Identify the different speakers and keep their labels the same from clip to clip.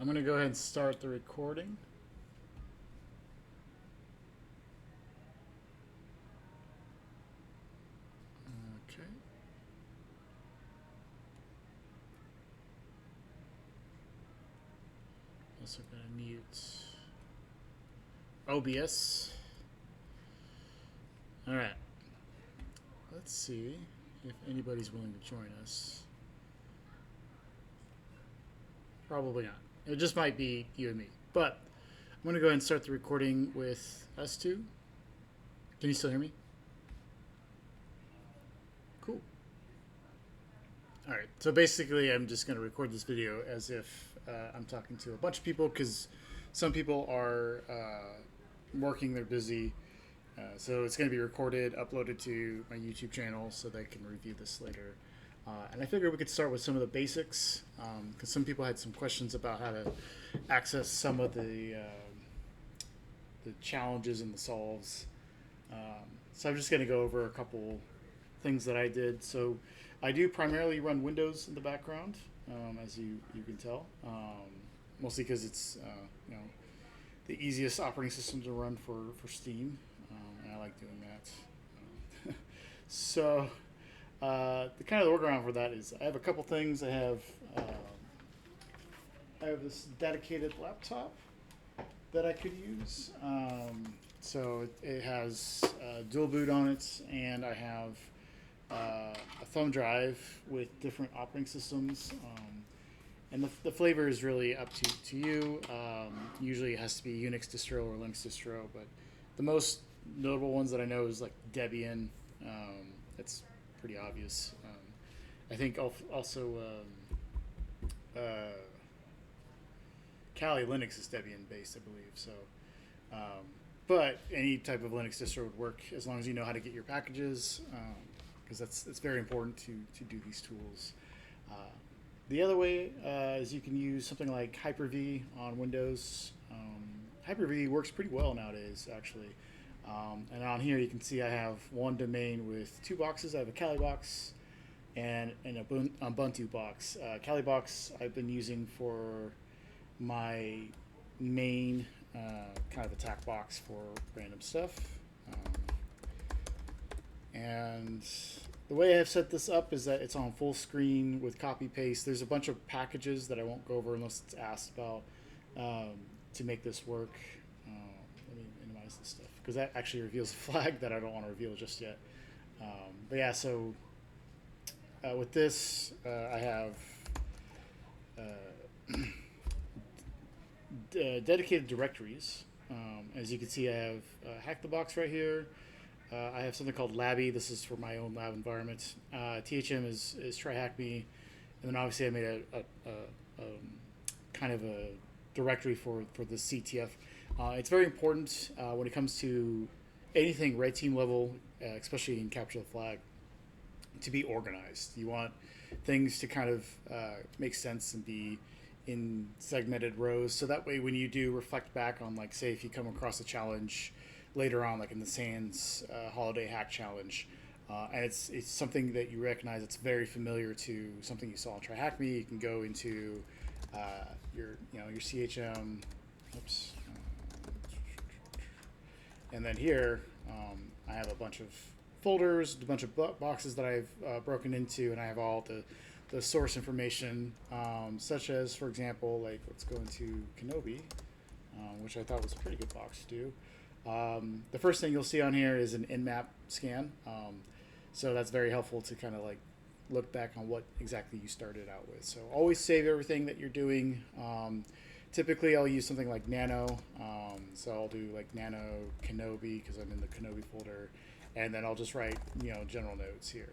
Speaker 1: I'm going to go ahead and start the recording. Okay. Also going to mute OBS. All right. Let's see if anybody's willing to join us. Probably not. It just might be you and me. But I'm going to go ahead and start the recording with us two. Can you still hear me? Cool. All right. So basically, I'm just going to record this video as if I'm talking to a bunch of people because some people are working, they're busy. So it's going to be recorded, uploaded to my YouTube channel so they can review this later. And I figured we could start with some of the basics because some people had some questions about how to access some of the challenges and the solves. So I'm just going to go over a couple things that I did. So I do primarily run Windows in the background, as you can tell, mostly because it's the easiest operating system to run for Steam, and I like doing that. So the kind of the workaround for that is I have a couple things. I have this dedicated laptop that I could use. So it has dual boot on it, and I have a thumb drive with different operating systems. And the flavor is really up to you. Usually it has to be Unix distro or Linux distro, but the most notable ones that I know is like Debian. That's pretty obvious. I think also Kali Linux is Debian based, I believe. So, but any type of Linux distro would work as long as you know how to get your packages, because that's very important to do these tools. The other way is you can use something like Hyper-V on Windows. Hyper-V works pretty well nowadays, actually. And on here you can see I have one domain with two boxes. I have a Kali box and an Ubuntu box. Kali box I've been using for my main kind of attack box for random stuff. And the way I've set this up is that it's on full screen with copy paste. There's a bunch of packages that I won't go over unless it's asked about to make this work. Let me minimize this stuff because that actually reveals a flag that I don't want to reveal just yet. But yeah, so with this, I have dedicated directories. As you can see, I have Hack the Box right here. I have something called Labby. This is for my own lab environment. THM is Try Hack Me, and then obviously I made a kind of a directory for the CTF. It's very important when it comes to anything red team level, especially in Capture the Flag, to be organized. You want things to kind of make sense and be in segmented rows, so that way when you do reflect back on, like, say if you come across a challenge later on, like in the Sands Holiday Hack Challenge, and it's something that you recognize it's very familiar to something you saw on Try Hack Me. You can go into your CHM, oops, and then here I have a bunch of folders, a bunch of boxes that I've broken into, and I have all the source information, such as, for example, like let's go into Kenobi, which I thought was a pretty good box to do. The first thing you'll see on here is an nmap scan. So that's very helpful to kind of like look back on what exactly you started out with. So always save everything that you're doing. Typically I'll use something like Nano. So I'll do like Nano Kenobi because I'm in the Kenobi folder. And then I'll just write, general notes here.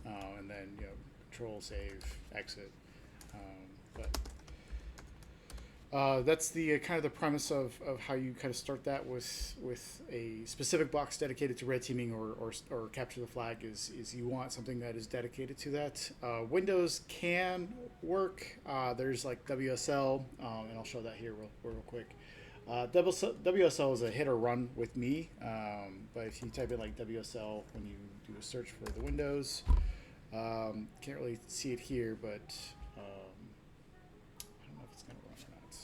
Speaker 1: And then, control, save, exit. That's the kind of the premise of how you kind of start that with a specific box dedicated to red teaming or capture the flag is you want something that is dedicated to that. Windows can work. There's like WSL, and I'll show that here real quick. WSL is a hit or run with me, but if you type in like WSL when you do a search for the Windows, can't really see it here, but I don't know if it's going to run or not.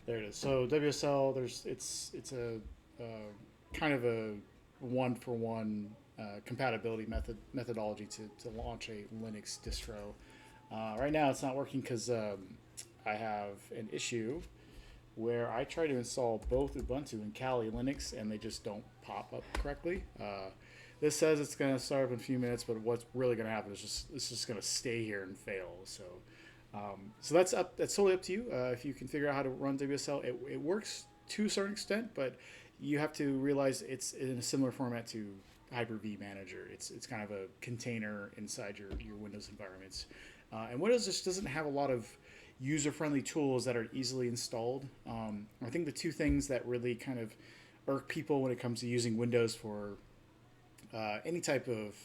Speaker 1: There it is. So WSL, it's a kind of a one for one compatibility methodology to launch a Linux distro. Right now, it's not working because I have an issue where I try to install both Ubuntu and Kali Linux, and they just don't pop up correctly. This says it's going to start up in a few minutes, but what's really going to happen is it's just going to stay here and fail. So that's up. That's totally up to you. If you can figure out how to run WSL, it works to a certain extent, but you have to realize it's in a similar format to Hyper-V Manager. It's kind of a container inside your Windows environments, and Windows just doesn't have a lot of user-friendly tools that are easily installed. I think the two things that really kind of irk people when it comes to using Windows for any type of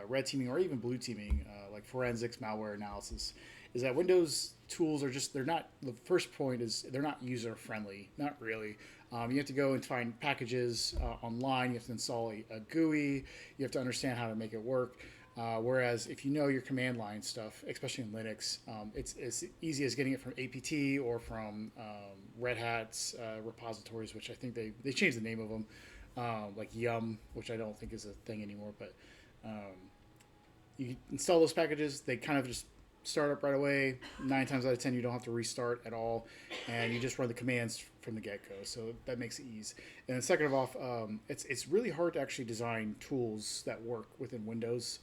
Speaker 1: red teaming or even blue teaming, like forensics, malware analysis, is that Windows tools are just, they're not, the first point is they're not user friendly, not really. You have to go and find packages online, you have to install a GUI, you have to understand how to make it work. Whereas if you know your command line stuff, especially in Linux, it's as easy as getting it from APT or from Red Hat's repositories, which I think they changed the name of them, like Yum, which I don't think is a thing anymore. But you install those packages, they kind of just start up right away. 9 times out of 10, you don't have to restart at all, and you just run the commands from the get-go. So that makes it easy. And then second of all, it's really hard to actually design tools that work within Windows.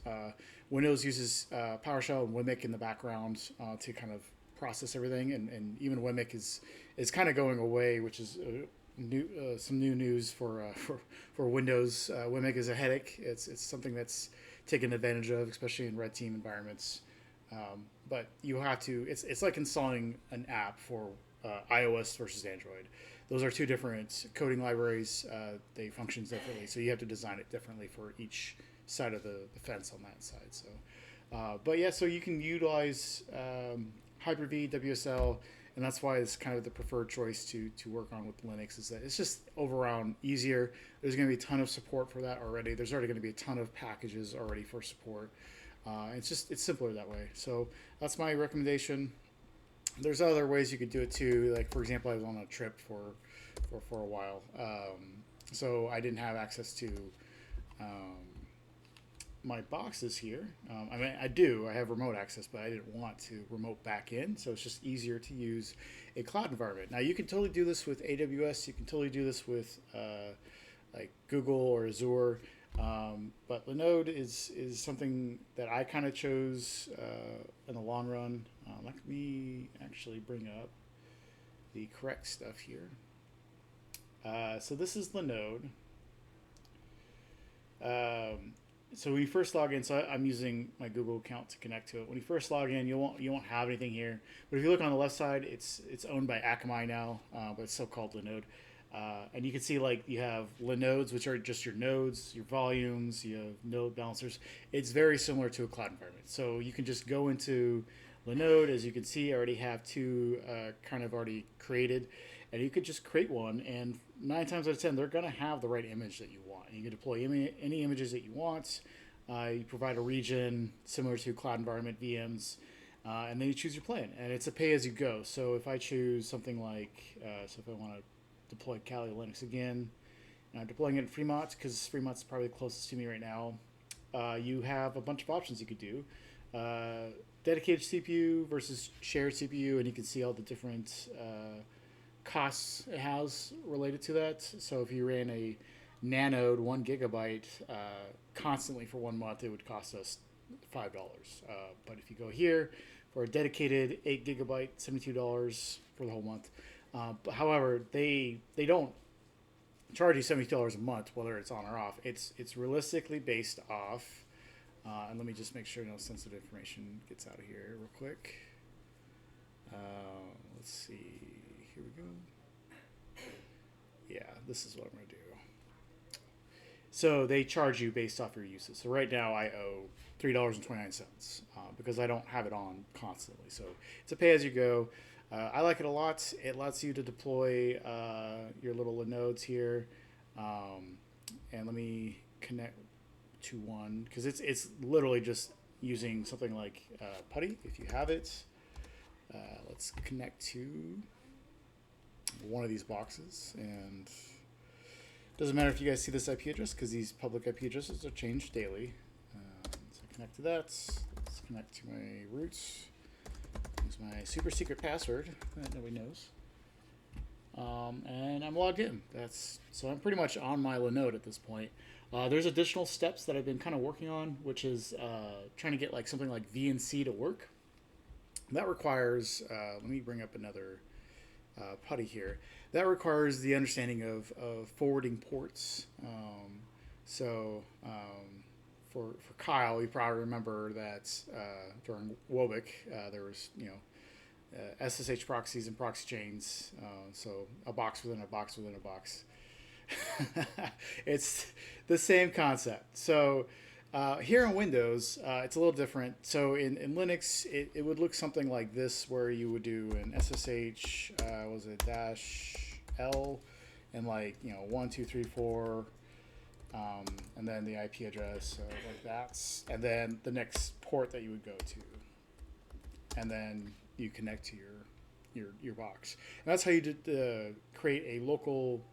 Speaker 1: Windows uses PowerShell and Wimic in the background to kind of process everything, and even Wimic is kind of going away, which is some new news for Windows. Wimic is a headache. It's something that's taken advantage of, especially in red team environments. But you have to, it's like installing an app for iOS versus Android. Those are two different coding libraries. They function differently, so you have to design it differently for each side of the fence on that side. So, but yeah, so you can utilize Hyper-V, WSL, and that's why it's kind of the preferred choice to work on with Linux, is that it's just overall easier. There's going to be a ton of support for that already. There's already going to be a ton of packages already for support. It's simpler that way. So that's my recommendation. There's other ways you could do it too. Like, for example, I was on a trip for a while. So I didn't have access to my boxes here. I mean, I have remote access, but I didn't want to remote back in. So it's just easier to use a cloud environment. Now you can totally do this with AWS. You can totally do this with like Google or Azure. But Linode is something that I kind of chose in the long run. Let me actually bring up the correct stuff here. So this is Linode. So when you first log in, so I'm using my Google account to connect to it. When you first log in, you won't have anything here. But if you look on the left side, it's owned by Akamai now, but it's still called Linode. And you can see, like, you have Linodes, which are just your nodes, your volumes, you have node balancers. It's very similar to a cloud environment. So you can just go into Linode. As you can see, I already have two kind of already created. And you could just create one, and 9 times out of 10, they're going to have the right image that you want. You can deploy any images that you want. You provide a region similar to cloud environment VMs, and then you choose your plan. And it's a pay-as-you-go. So if I choose something like, so if I want to deploy Kali Linux again, and I'm deploying it in Fremont because Fremont's probably the closest to me right now. You have a bunch of options you could do. Dedicated CPU versus shared CPU, and you can see all the different costs it has related to that. So if you ran a Nanode 1 gigabyte constantly for 1 month, it would cost us $5. But if you go here for a dedicated 8 gigabyte, $72 for the whole month. But however, they don't charge you $72 a month, whether it's on or off. It's realistically based off. And let me just make sure no sensitive information gets out of here real quick. Let's see. Here we go. Yeah, this is what I'm going to do. So they charge you based off your usage. So right now I owe $3.29 because I don't have it on constantly. So it's a pay-as-you-go. I like it a lot. It lets you to deploy your little Linodes here. And let me connect to one because it's literally just using something like Putty if you have it. Let's connect to one of these boxes, and it doesn't matter if you guys see this IP address because these public IP addresses are changed daily. So connect to that. Let's connect to my roots. Use my super secret password that nobody knows. And I'm logged in. So I'm pretty much on my Linode at this point. There's additional steps that I've been kind of working on, which is trying to get like something like VNC to work. That requires, let me bring up another putty here. That requires the understanding of forwarding ports. For Kyle, you probably remember that during Wobic, there was, SSH proxies and proxy chains. So a box within a box within a box. It's the same concept. So here on Windows, it's a little different. So in Linux, it would look something like this, where you would do an SSH, was it -L, and 1, 2, 3, 4, and then the IP address, like that, and then the next port that you would go to, and then you connect to your box. And that's how you did create a local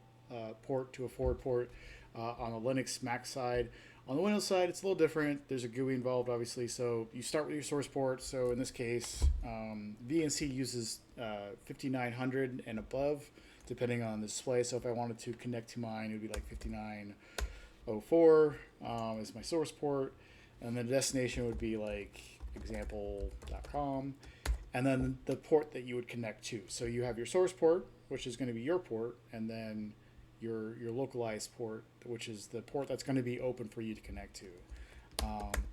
Speaker 1: port to a forward port on the Linux Mac side. On the Windows side, it's a little different. There's a GUI involved, obviously. So you start with your source port. So in this case, VNC uses 5900 and above, depending on the display. So if I wanted to connect to mine, it would be like 5904 is my source port. And then the destination would be like example.com. And then the port that you would connect to. So you have your source port, which is going to be your port, and then your localized port, which is the port that's going to be open for you to connect to.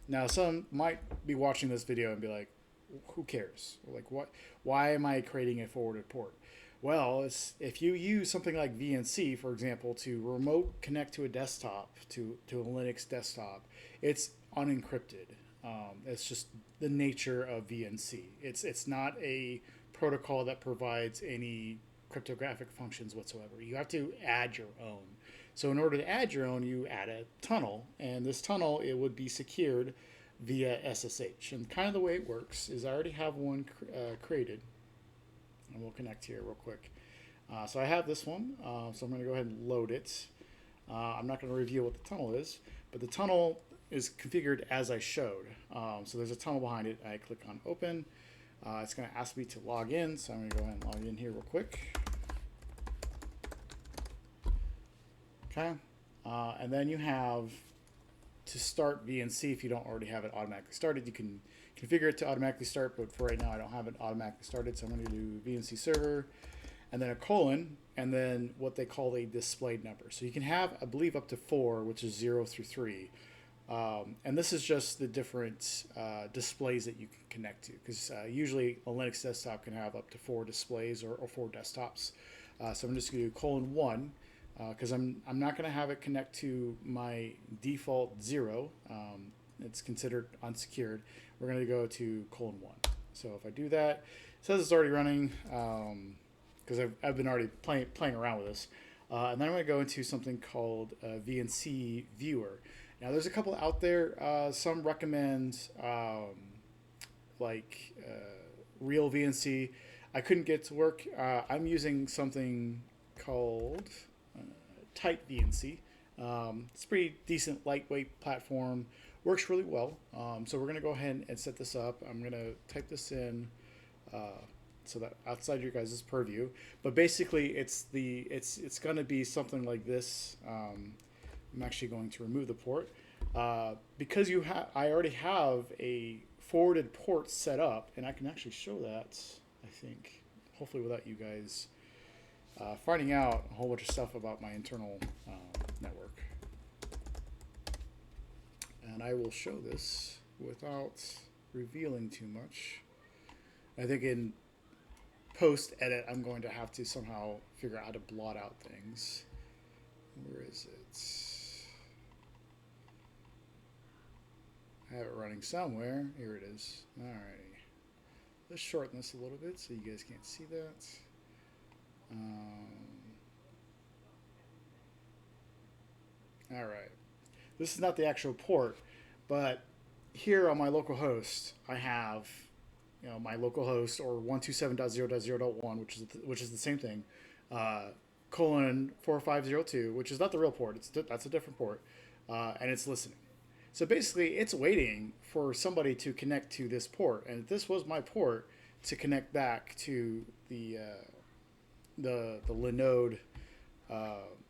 Speaker 1: Now, some might be watching this video and be like, who cares? Like, why am I creating a forwarded port? Well, if you use something like VNC, for example, to remote connect to a desktop, to a Linux desktop, it's unencrypted. It's just the nature of VNC. It's not a protocol that provides any cryptographic functions whatsoever. You have to add your own. So in order to add your own, you add a tunnel, and this tunnel, it would be secured via SSH. And kind of the way it works is I already have one created, and we'll connect here real quick. So I have this one, so I'm going to go ahead and load it. I'm not going to reveal what the tunnel is, but the tunnel is configured as I showed. So there's a tunnel behind it. I click on open. It's going to ask me to log in, so I'm going to go ahead and log in here real quick. Okay, and then you have to start VNC. If you don't already have it automatically started, you can configure it to automatically start, but for right now I don't have it automatically started, so I'm going to do VNC server, and then a colon, and then what they call a displayed number. So you can have, I believe, up to 4, which is 0 through 3. And this is just the different displays that you can connect to, because usually a Linux desktop can have up to 4 displays or 4 desktops. So I'm just going to do :1, because I'm not going to have it connect to my default 0. It's considered unsecured. We're going to go to :1. So if I do that, it says it's already running, because I've been already playing around with this. And then I'm going to go into something called VNC Viewer. Now, there's a couple out there. Some recommend real VNC. I couldn't get it to work. I'm using something called Tight VNC. It's a pretty decent, lightweight platform. Works really well. So we're going to go ahead and set this up. I'm going to type this in so that outside your guys' purview. But basically, it's going to be something like this. I'm actually going to remove the port because I already have a forwarded port set up, and I can actually show that, I think, hopefully without you guys finding out a whole bunch of stuff about my internal network. And I will show this without revealing too much. I think in post-edit, I'm going to have to somehow figure out how to blot out things. Where is it? I have it running somewhere. Here it is. Alrighty. Let's shorten this a little bit so you guys can't see that. Alright. This is not the actual port, but here on my local host, I have my local host, or 127.0.0.1, which is the same thing. colon 4502, which is not the real port. That's a different port, and it's listening. So basically, it's waiting for somebody to connect to this port, and this was my port to connect back to the Linode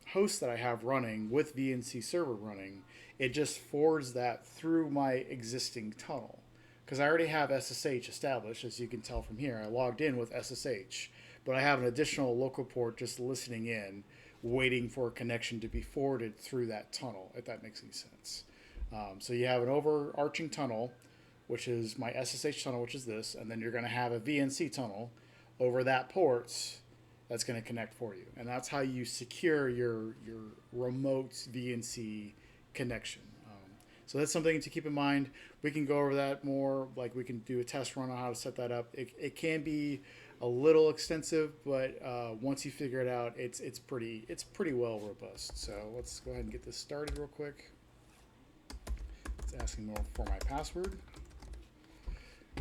Speaker 1: host that I have running with VNC server running. It just forwards that through my existing tunnel because I already have SSH established, as you can tell from here. I logged in with SSH, but I have an additional local port just listening in, waiting for a connection to be forwarded through that tunnel, if that makes any sense. So you have an overarching tunnel, which is my SSH tunnel, which is this, and then you're going to have a VNC tunnel over that port that's going to connect for you. And that's how you secure your remote VNC connection. So that's something to keep in mind. We can go over that more, like we can do a test run on how to set that up. It can be a little extensive, but once you figure it out, it's pretty well robust. So let's go ahead and get this started real quick. It's asking more for my password.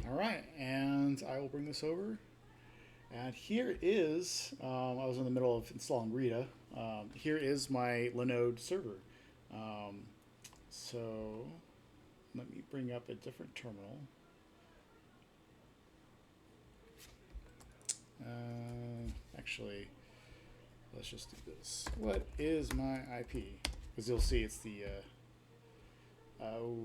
Speaker 1: All right, and I will bring this over. And here is, I was in the middle of installing Rita. Here is my Linode server. So let me bring up a different terminal. Actually, let's just do this. What is my IP? Because you'll see it's the, oh,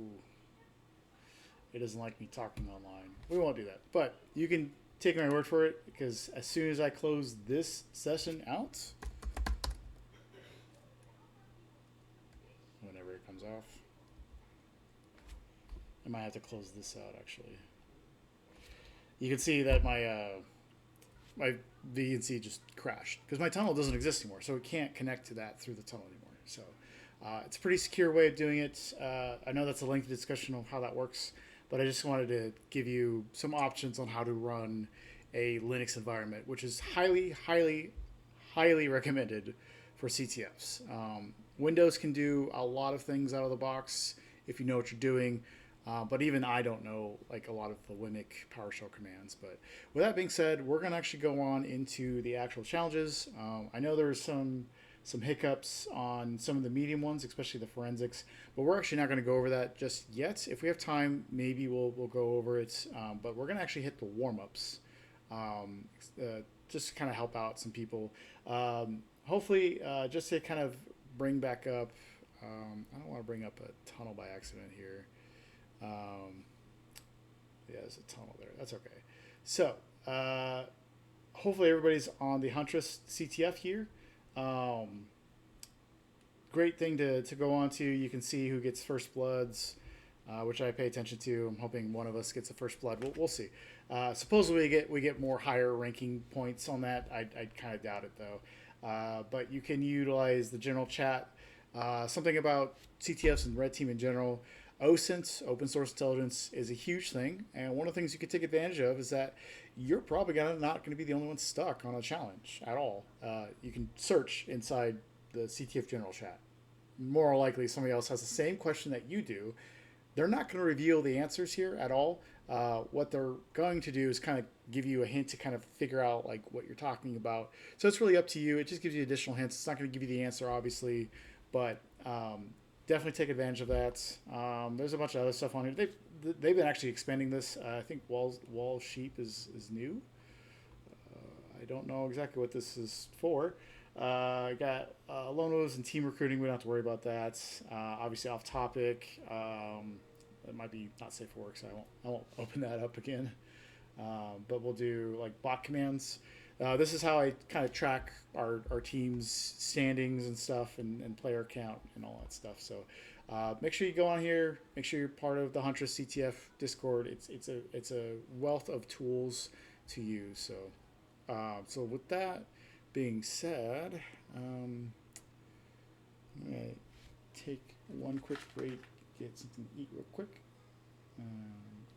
Speaker 1: it doesn't like me talking online. We won't do that, but you can take my word for it because as soon as I close this session out, whenever it comes off, I might have to close this out actually. You can see that my my VNC just crashed because my tunnel doesn't exist anymore, so it can't connect to that through the tunnel anymore. So it's a pretty secure way of doing it. I know that's a lengthy discussion of how that works, but I just wanted to give you some options on how to run a Linux environment, which is highly, highly, highly recommended for CTFs. Windows can do a lot of things out of the box if you know what you're doing, but even I don't know like a lot of the Linux PowerShell commands. But with that being said, we're going to actually go on into the actual challenges. I know there's some hiccups on some of the medium ones, especially the forensics, but we're actually not going to go over that just yet. If we have time, maybe we'll go over it, but we're going to actually hit the warm-ups just to kind of help out some people. Hopefully, just to kind of bring back up, I don't want to bring up a tunnel by accident here. Yeah, there's a tunnel there. That's okay. So, hopefully everybody's on the Huntress CTF here. Great thing to go on to. You can see who gets first bloods, which I pay attention to. I'm hoping one of us gets a first blood. We'll see. Supposedly we get more higher ranking points on that. I kind of doubt it though. But you can utilize the general chat. Something about CTFs and Red Team in general. OSINT, open source intelligence, is a huge thing, and one of the things you can take advantage of is that you're probably not going to be the only one stuck on a challenge at all. You can search inside the CTF general chat. More likely somebody else has the same question that you do. They're not going to reveal the answers here at all. What they're going to do is kind of give you a hint to kind of figure out like what you're talking about. So it's really up to you. It just gives you additional hints. It's not going to give you the answer, obviously, but definitely take advantage of that. There's a bunch of other stuff on here. They've been actually expanding this. I think wall sheep is new. I don't know exactly what this is for. I got loan moves and team recruiting. We don't have to worry about that. Obviously off topic. It might be not safe for work, so I won't open that up again. But we'll do like bot commands. This is how I kind of track our team's standings and stuff and player count and all that stuff. So make sure you go on here. Make sure you're part of the Huntress CTF Discord. It's a wealth of tools to use. So with that being said, I'm gonna take one quick break, get something to eat real quick,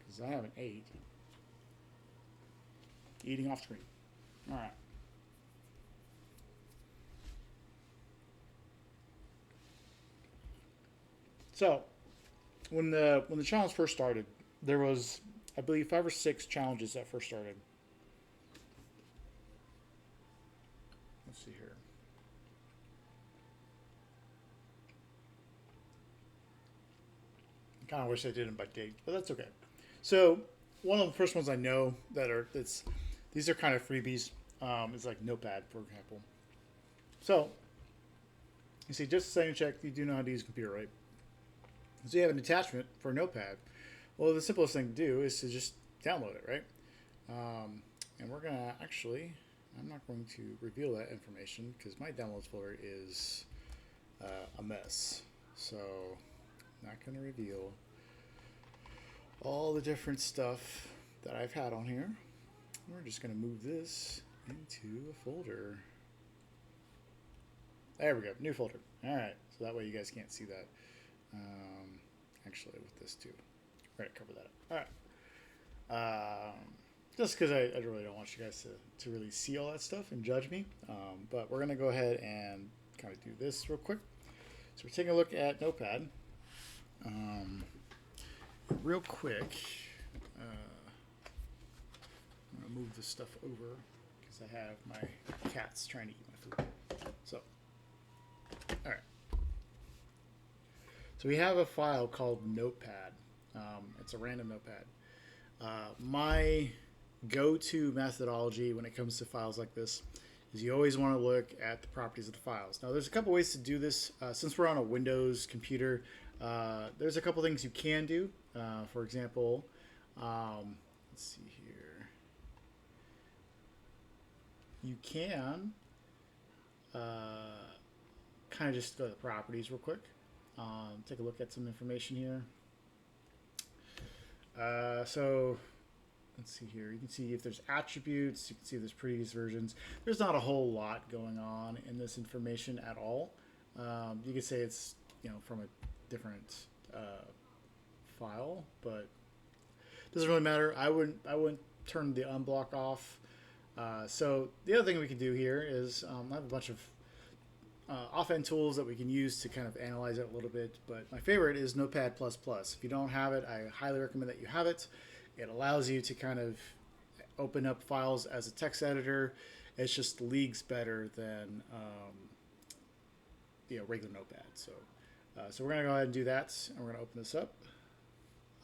Speaker 1: because I haven't ate. Eating off screen. All right. So, when the challenge first started, there was, I believe, 5 or 6 challenges that first started. let's see here. I kind of wish I did them by date, but that's okay. So one of the first ones I know that are these are kind of freebies. Is like Notepad, for example. So you see, just a second check, you do know how to use a computer, right? So you have an attachment for Notepad. Well, the simplest thing to do is to just download it, right? And we're gonna actually, I'm not going to reveal that information because my downloads folder is a mess. So I'm not gonna reveal all the different stuff that I've had on here. We're just gonna move this into a folder. There we go, new folder. All right, so that way you guys can't see that. Actually, with this too, we're gonna cover that up. All right. Just because I really don't want you guys to really see all that stuff and judge me. But we're gonna go ahead and kind of do this real quick. So we're taking a look at Notepad. Real quick, I'm gonna move this stuff over because I have my cats trying to eat my food. So, all right. So we have a file called Notepad. It's a random Notepad. My go-to methodology when it comes to files like this is you always want to look at the properties of the files. Now, there's a couple ways to do this. Since we're on a Windows computer, there's a couple things you can do. For example, let's see here. You can kind of just go to the properties real quick. Take a look at some information here. So let's see here. You can see if there's attributes. You can see if there's previous versions. There's not a whole lot going on in this information at all. You could say it's from a different file, but it doesn't really matter. I wouldn't turn the unblock off. So the other thing we can do here is I have a bunch of off-end tools that we can use to kind of analyze it a little bit, but my favorite is Notepad++. If you don't have it, I highly recommend that you have it. It allows you to kind of open up files as a text editor. It's just leagues better than regular Notepad. So we're gonna go ahead and do that, and we're gonna open this up,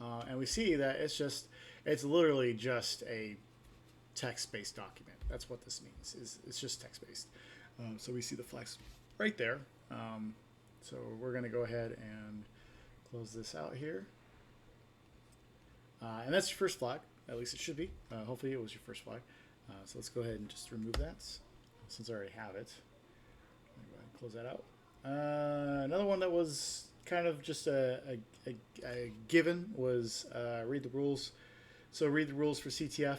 Speaker 1: and we see that it's literally just a text-based document. That's what this means. It's just text-based. So we see the flags right there. So we're going to go ahead and close this out here. And that's your first flag. At least it should be. Hopefully it was your first flag. So let's go ahead and just remove that since I already have it. Go ahead and close that out. Another one that was kind of just a given was read the rules. So read the rules for CTF.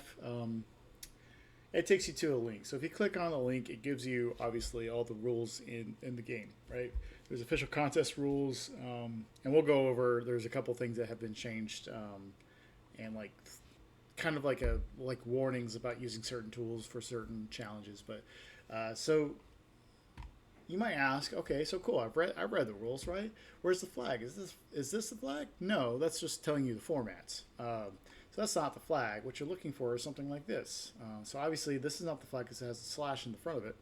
Speaker 1: It takes you to a link. So if you click on the link, it gives you obviously all the rules in the game, right? There's official contest rules, and we'll go over. There's a couple things that have been changed, and like kind of like warnings about using certain tools for certain challenges. But so you might ask, okay, so cool. I've read the rules, right? Where's the flag? Is this the flag? No, that's just telling you the formats. So that's not the flag. What you're looking for is something like this. So obviously this is not the flag because it has a slash in the front of it.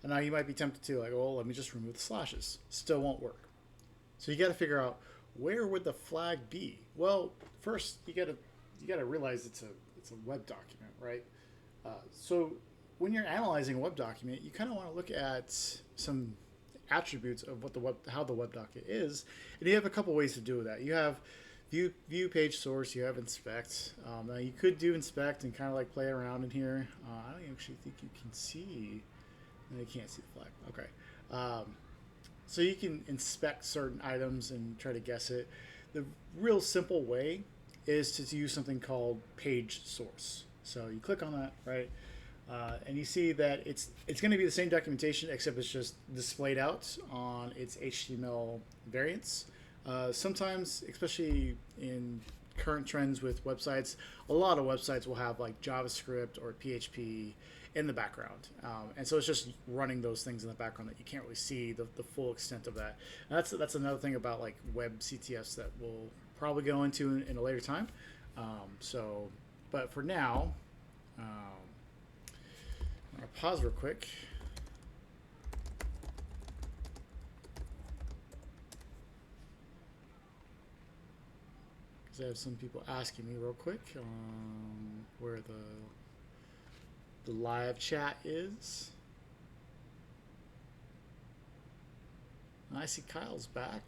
Speaker 1: And now you might be tempted to let me just remove the slashes. Still won't work. So you got to figure out where would the flag be. Well, first you got to realize it's a web document, right? So when you're analyzing a web document, you kind of want to look at some attributes of how the web document is, and you have a couple ways to do that. You have view page source, you have inspect. Now you could do inspect and kind of play around in here. I don't actually think you can see. No, you can't see the flag. Okay. So you can inspect certain items and try to guess it. The real simple way is to use something called page source. So you click on that, right? And you see that it's going to be the same documentation, except it's just displayed out on its HTML variants. Sometimes, especially in current trends with websites, a lot of websites will have JavaScript or PHP in the background. And so it's just running those things in the background that you can't really see the full extent of that. And that's another thing about web CTFs that we'll probably go into in a later time. But for now, I'm going to pause real quick. I have some people asking me real quick where the live chat is. I see Kyle's back.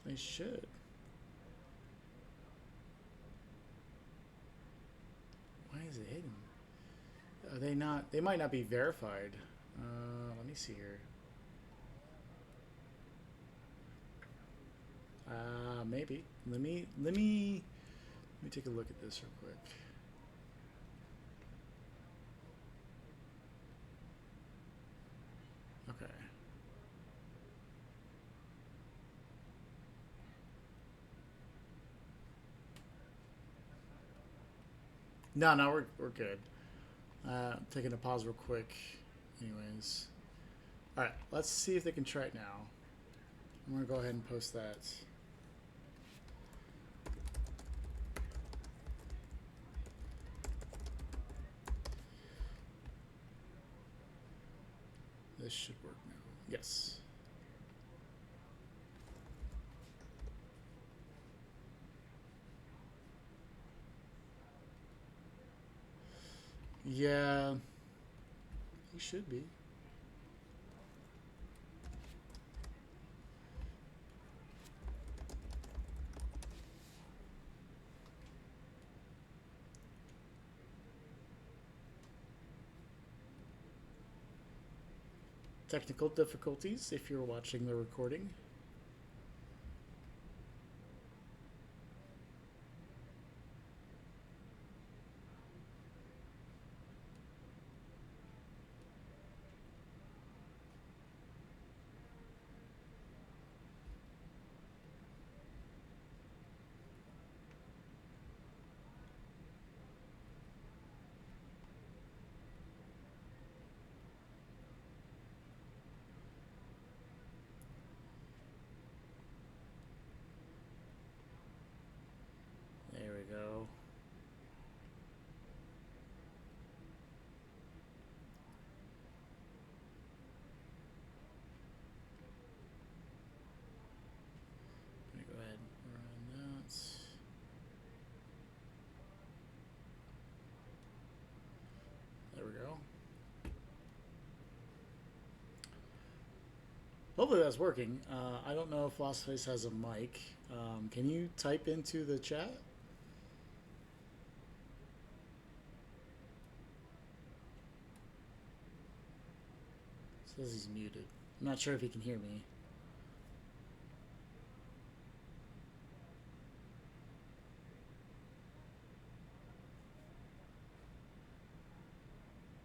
Speaker 1: They should. Why is it hidden? Are they not? They might not be verified. Let me see here. Maybe. Let me take a look at this real quick. Okay. No, we're good. I'm taking a pause real quick. Anyways. All right, let's see if they can try it now. I'm gonna go ahead and post that. This should work now. Yes. Yeah, he should be. Technical difficulties if you're watching the recording. There we go. Let me go ahead and run that. There we go. Hopefully that's working. I don't know if Lost Face has a mic. Can you type into the chat? It says he's muted. I'm not sure if he can hear me.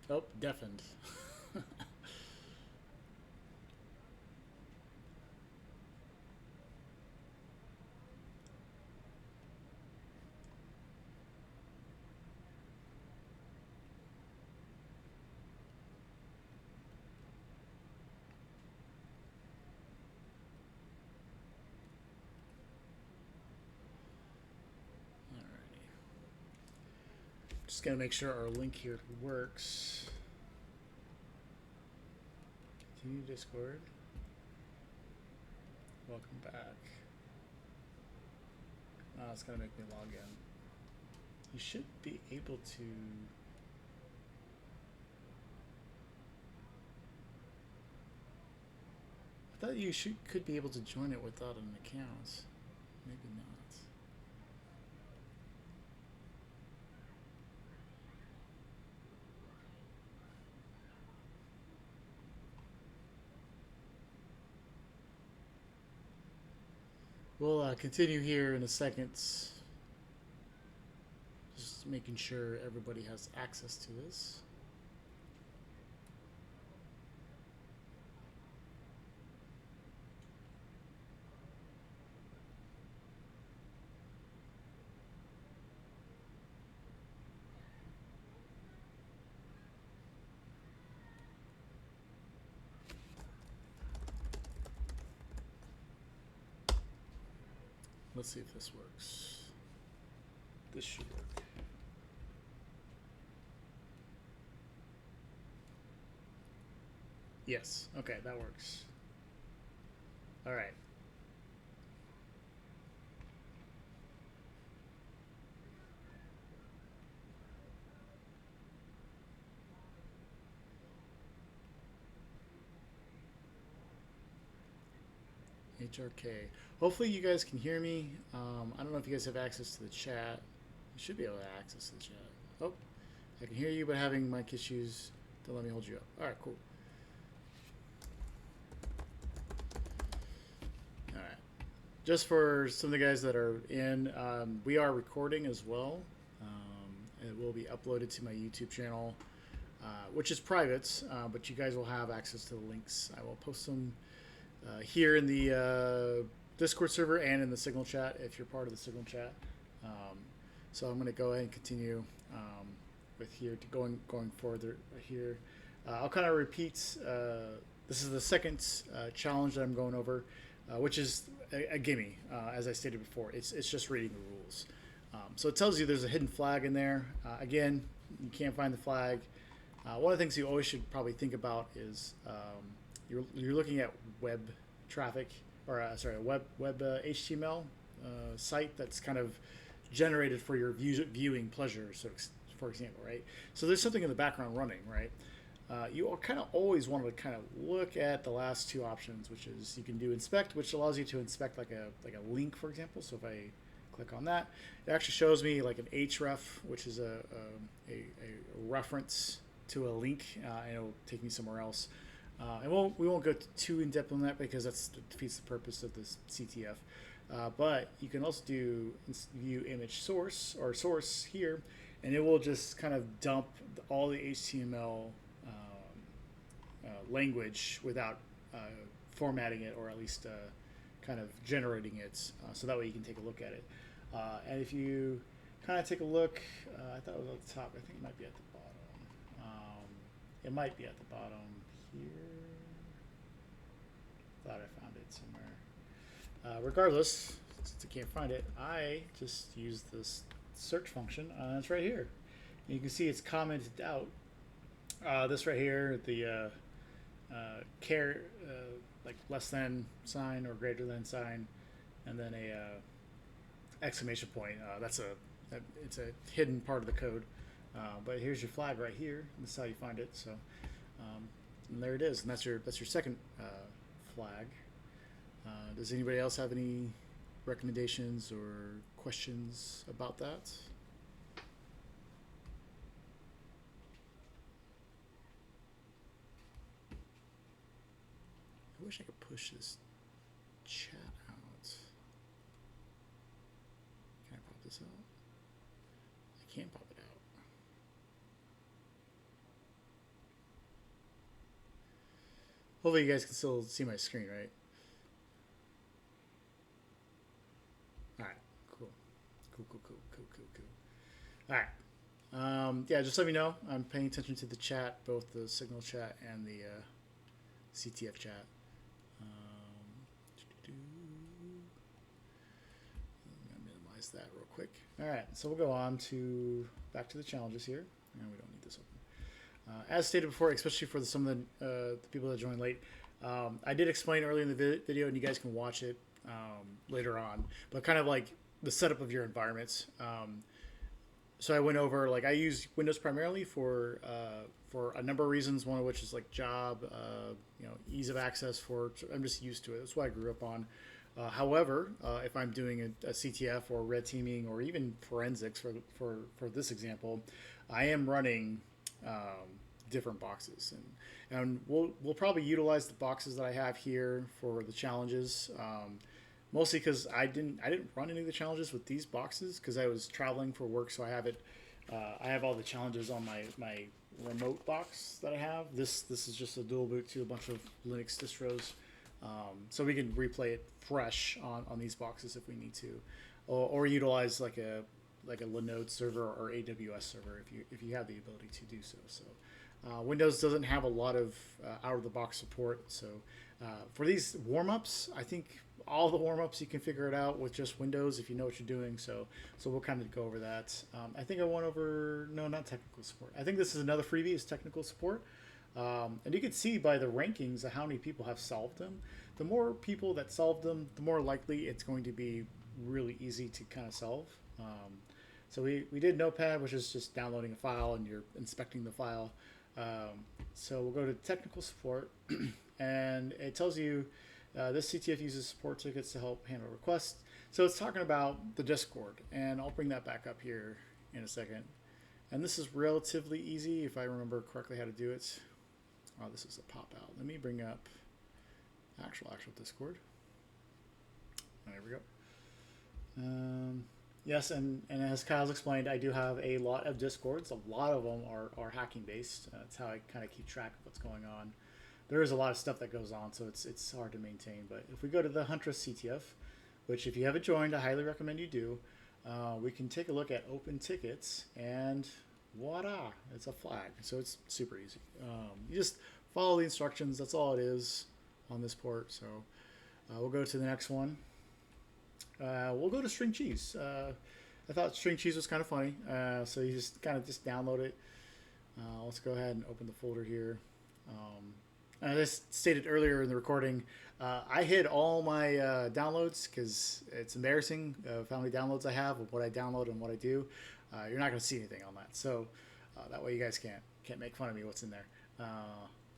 Speaker 1: Oh, deafened. Just gotta make sure our link here works. Continue Discord. Welcome back. Oh, it's gonna make me log in. You should be able to. I thought you could be able to join it without an account. Maybe not. We'll continue here in a second. Just making sure everybody has access to this. Let's see if this works. This should work. Yes. Okay, that works. All right. HRK. Hopefully you guys can hear me. I don't know if you guys have access to the chat. You should be able to access the chat. Oh, I can hear you, but having mic issues don't let me hold you up. All right, cool. All right. Just for some of the guys that are in, we are recording as well. It will be uploaded to my YouTube channel, which is private, but you guys will have access to the links. I will post them here in the Discord server and in the Signal chat if you're part of the Signal chat. So I'm going to go ahead and continue with here to going further here. I'll kind of repeat. This is the second challenge that I'm going over, which is a gimme. As I stated before, it's just reading the rules. So it tells you there's a hidden flag in there. Again, you can't find the flag. One of the things you always should probably think about is you're looking at web traffic, or sorry, a web HTML site that's kind of generated for your viewing pleasure, so for example, right? So there's something in the background running, right? You kind of always want to kind of look at the last two options, which is you can do inspect, which allows you to inspect like a link, for example. So if I click on that, it actually shows me like an href, which is a reference to a link, and it'll take me somewhere else. And we won't go too in depth on that because that defeats the purpose of this CTF. But you can also do view image source or source here, and it will just kind of dump all the HTML language without formatting it, or at least kind of generating it, so that way you can take a look at it. And if you kind of take a look, I thought it was at the top. I think it might be at the bottom. It might be at the bottom here. Thought I found it somewhere. Regardless, since I can't find it, I just use this search function, and it's right here. And you can see it's commented out. This right here, the like less than sign or greater than sign, and then a exclamation point. It's a hidden part of the code. But here's your flag right here. This is how you find it. So, and there it is. And that's your second flag. Does anybody else have any recommendations or questions about that? I wish I could push this chat out. Can I pop this out? I can't pop it out. Hopefully you guys can still see my screen, right? All right, cool. All right. Yeah, just let me know. I'm paying attention to the chat, both the Signal chat and the CTF chat. I'm going to minimize that real quick. All right, so we'll go on to back to the challenges here. And we don't need this open. As stated before, especially for some of the people that joined late, I did explain earlier in the video, and you guys can watch it later on, but kind of like the setup of your environments. So I went over, like, I use Windows primarily for a number of reasons, one of which is like job, ease of access. I'm just used to it. That's what I grew up on. However, if I'm doing a CTF or red teaming or even forensics for this example, I am running different boxes, and we'll probably utilize the boxes that I have here for the challenges. Mostly because I didn't run any of the challenges with these boxes because I was traveling for work, so I have it. I have all the challenges on my remote box that I have. This is just a dual boot to a bunch of Linux distros, so we can replay it fresh on these boxes if we need to, or utilize like a Linode server or AWS server if you have the ability to do so. So Windows doesn't have a lot of out of the box support, so For these warm-ups, I think all the warm-ups you can figure it out with just Windows if you know what you're doing. So we'll kind of go over that. I think I went over, no, not technical support. I think this is another freebie, is technical support. And you can see by the rankings of how many people have solved them. The more people that solve them, the more likely it's going to be really easy to kind of solve. So we did Notepad, which is just downloading a file and you're inspecting the file. So we'll go to technical support, and it tells you this CTF uses support tickets to help handle requests. So it's talking about the Discord, and I'll bring that back up here in a second. And this is relatively easy if I remember correctly how to do it. Oh, this is a pop out. Let me bring up actual Discord. There we go. Yes, and as Kyle's explained, I do have a lot of Discords. A lot of them are hacking based. That's how I kind of keep track of what's going on. There is a lot of stuff that goes on, so it's hard to maintain. But if we go to the Huntress CTF, which if you haven't joined, I highly recommend you do, we can take a look at open tickets, and voila, it's a flag. So it's super easy. You just follow the instructions. That's all it is on this port. So we'll go to the next one. We'll go to string cheese. I thought string cheese was kind of funny, so you just kind of download it. Let's go ahead and open the folder here. And as I stated earlier in the recording, I hid all my downloads because it's embarrassing how many downloads I have of what I download and what I do. You're not going to see anything on that, so that way you guys can't make fun of me what's in there.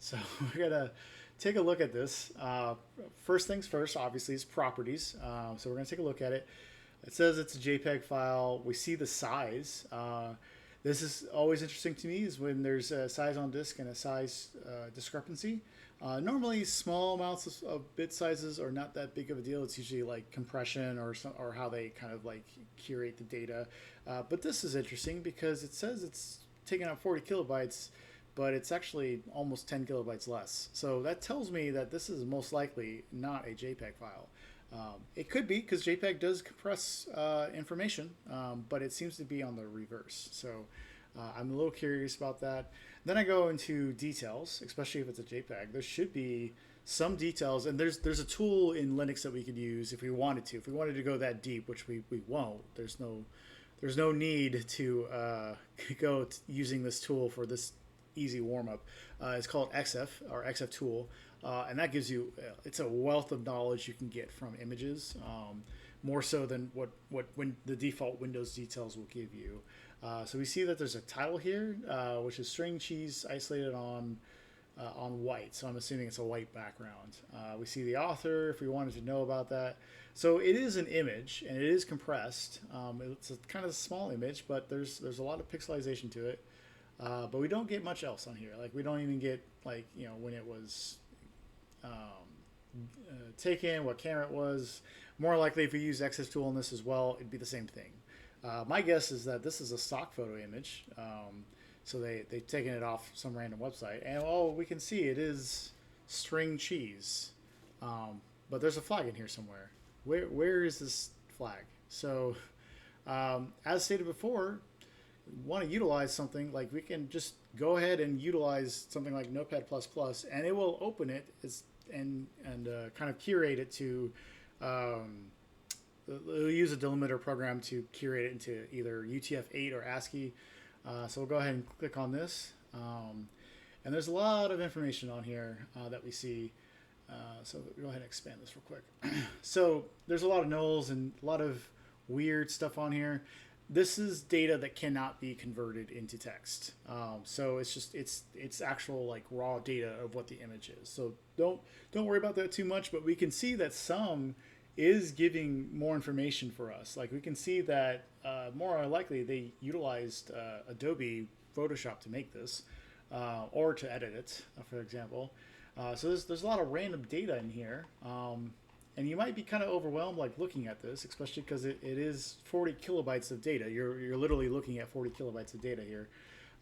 Speaker 1: So we're gonna take a look at this. First things first, obviously, is properties. So we're going to take a look at it. It says it's a JPEG file. We see the size. This is always interesting to me, is when there's a size on disk and a size discrepancy. Normally, small amounts of bit sizes are not that big of a deal. It's usually like compression or how they kind of like curate the data. But this is interesting because it says it's taking out 40 kilobytes, but it's actually almost 10 kilobytes less. So that tells me that this is most likely not a JPEG file. It could be, because JPEG does compress information, but it seems to be on the reverse. So I'm a little curious about that. Then I go into details, especially if it's a JPEG. There should be some details, and there's a tool in Linux that we could use if we wanted to. If we wanted to go that deep, which we won't. There's no need to go using this tool for this easy warm-up. It's called XF, or XF tool, and that gives you, it's a wealth of knowledge you can get from images, more so than when the default Windows details will give you. So we see that there's a title here, which is string cheese isolated on white, so I'm assuming it's a white background. We see the author, if we wanted to know about that. So it is an image, and it is compressed. It's a kind of a small image, but there's a lot of pixelization to it. But we don't get much else on here. Like, we don't even get, like, when it was taken, what camera it was. More likely, if we use XF tool on this as well, it'd be the same thing. My guess is that this is a stock photo image. So they've taken it off some random website. And, we can see it is string cheese. But there's a flag in here somewhere. Where is this flag? So, as stated before, want to utilize something, like we can just go ahead and utilize something like Notepad++, and it will open it and kind of curate it to, it'll use a delimiter program to curate it into either UTF-8 or ASCII. So we'll go ahead and click on this. And there's a lot of information on here that we see. So we'll go ahead and expand this real quick. So there's a lot of nulls and a lot of weird stuff on here. This is data that cannot be converted into text. So it's actual like raw data of what the image is. So don't worry about that too much, but we can see that some is giving more information for us. Like, we can see that more likely they utilized Adobe Photoshop to make this, or to edit it, for example. So there's a lot of random data in here. And you might be kind of overwhelmed, like, looking at this, especially because it is 40 kilobytes of data. You're literally looking at 40 kilobytes of data here.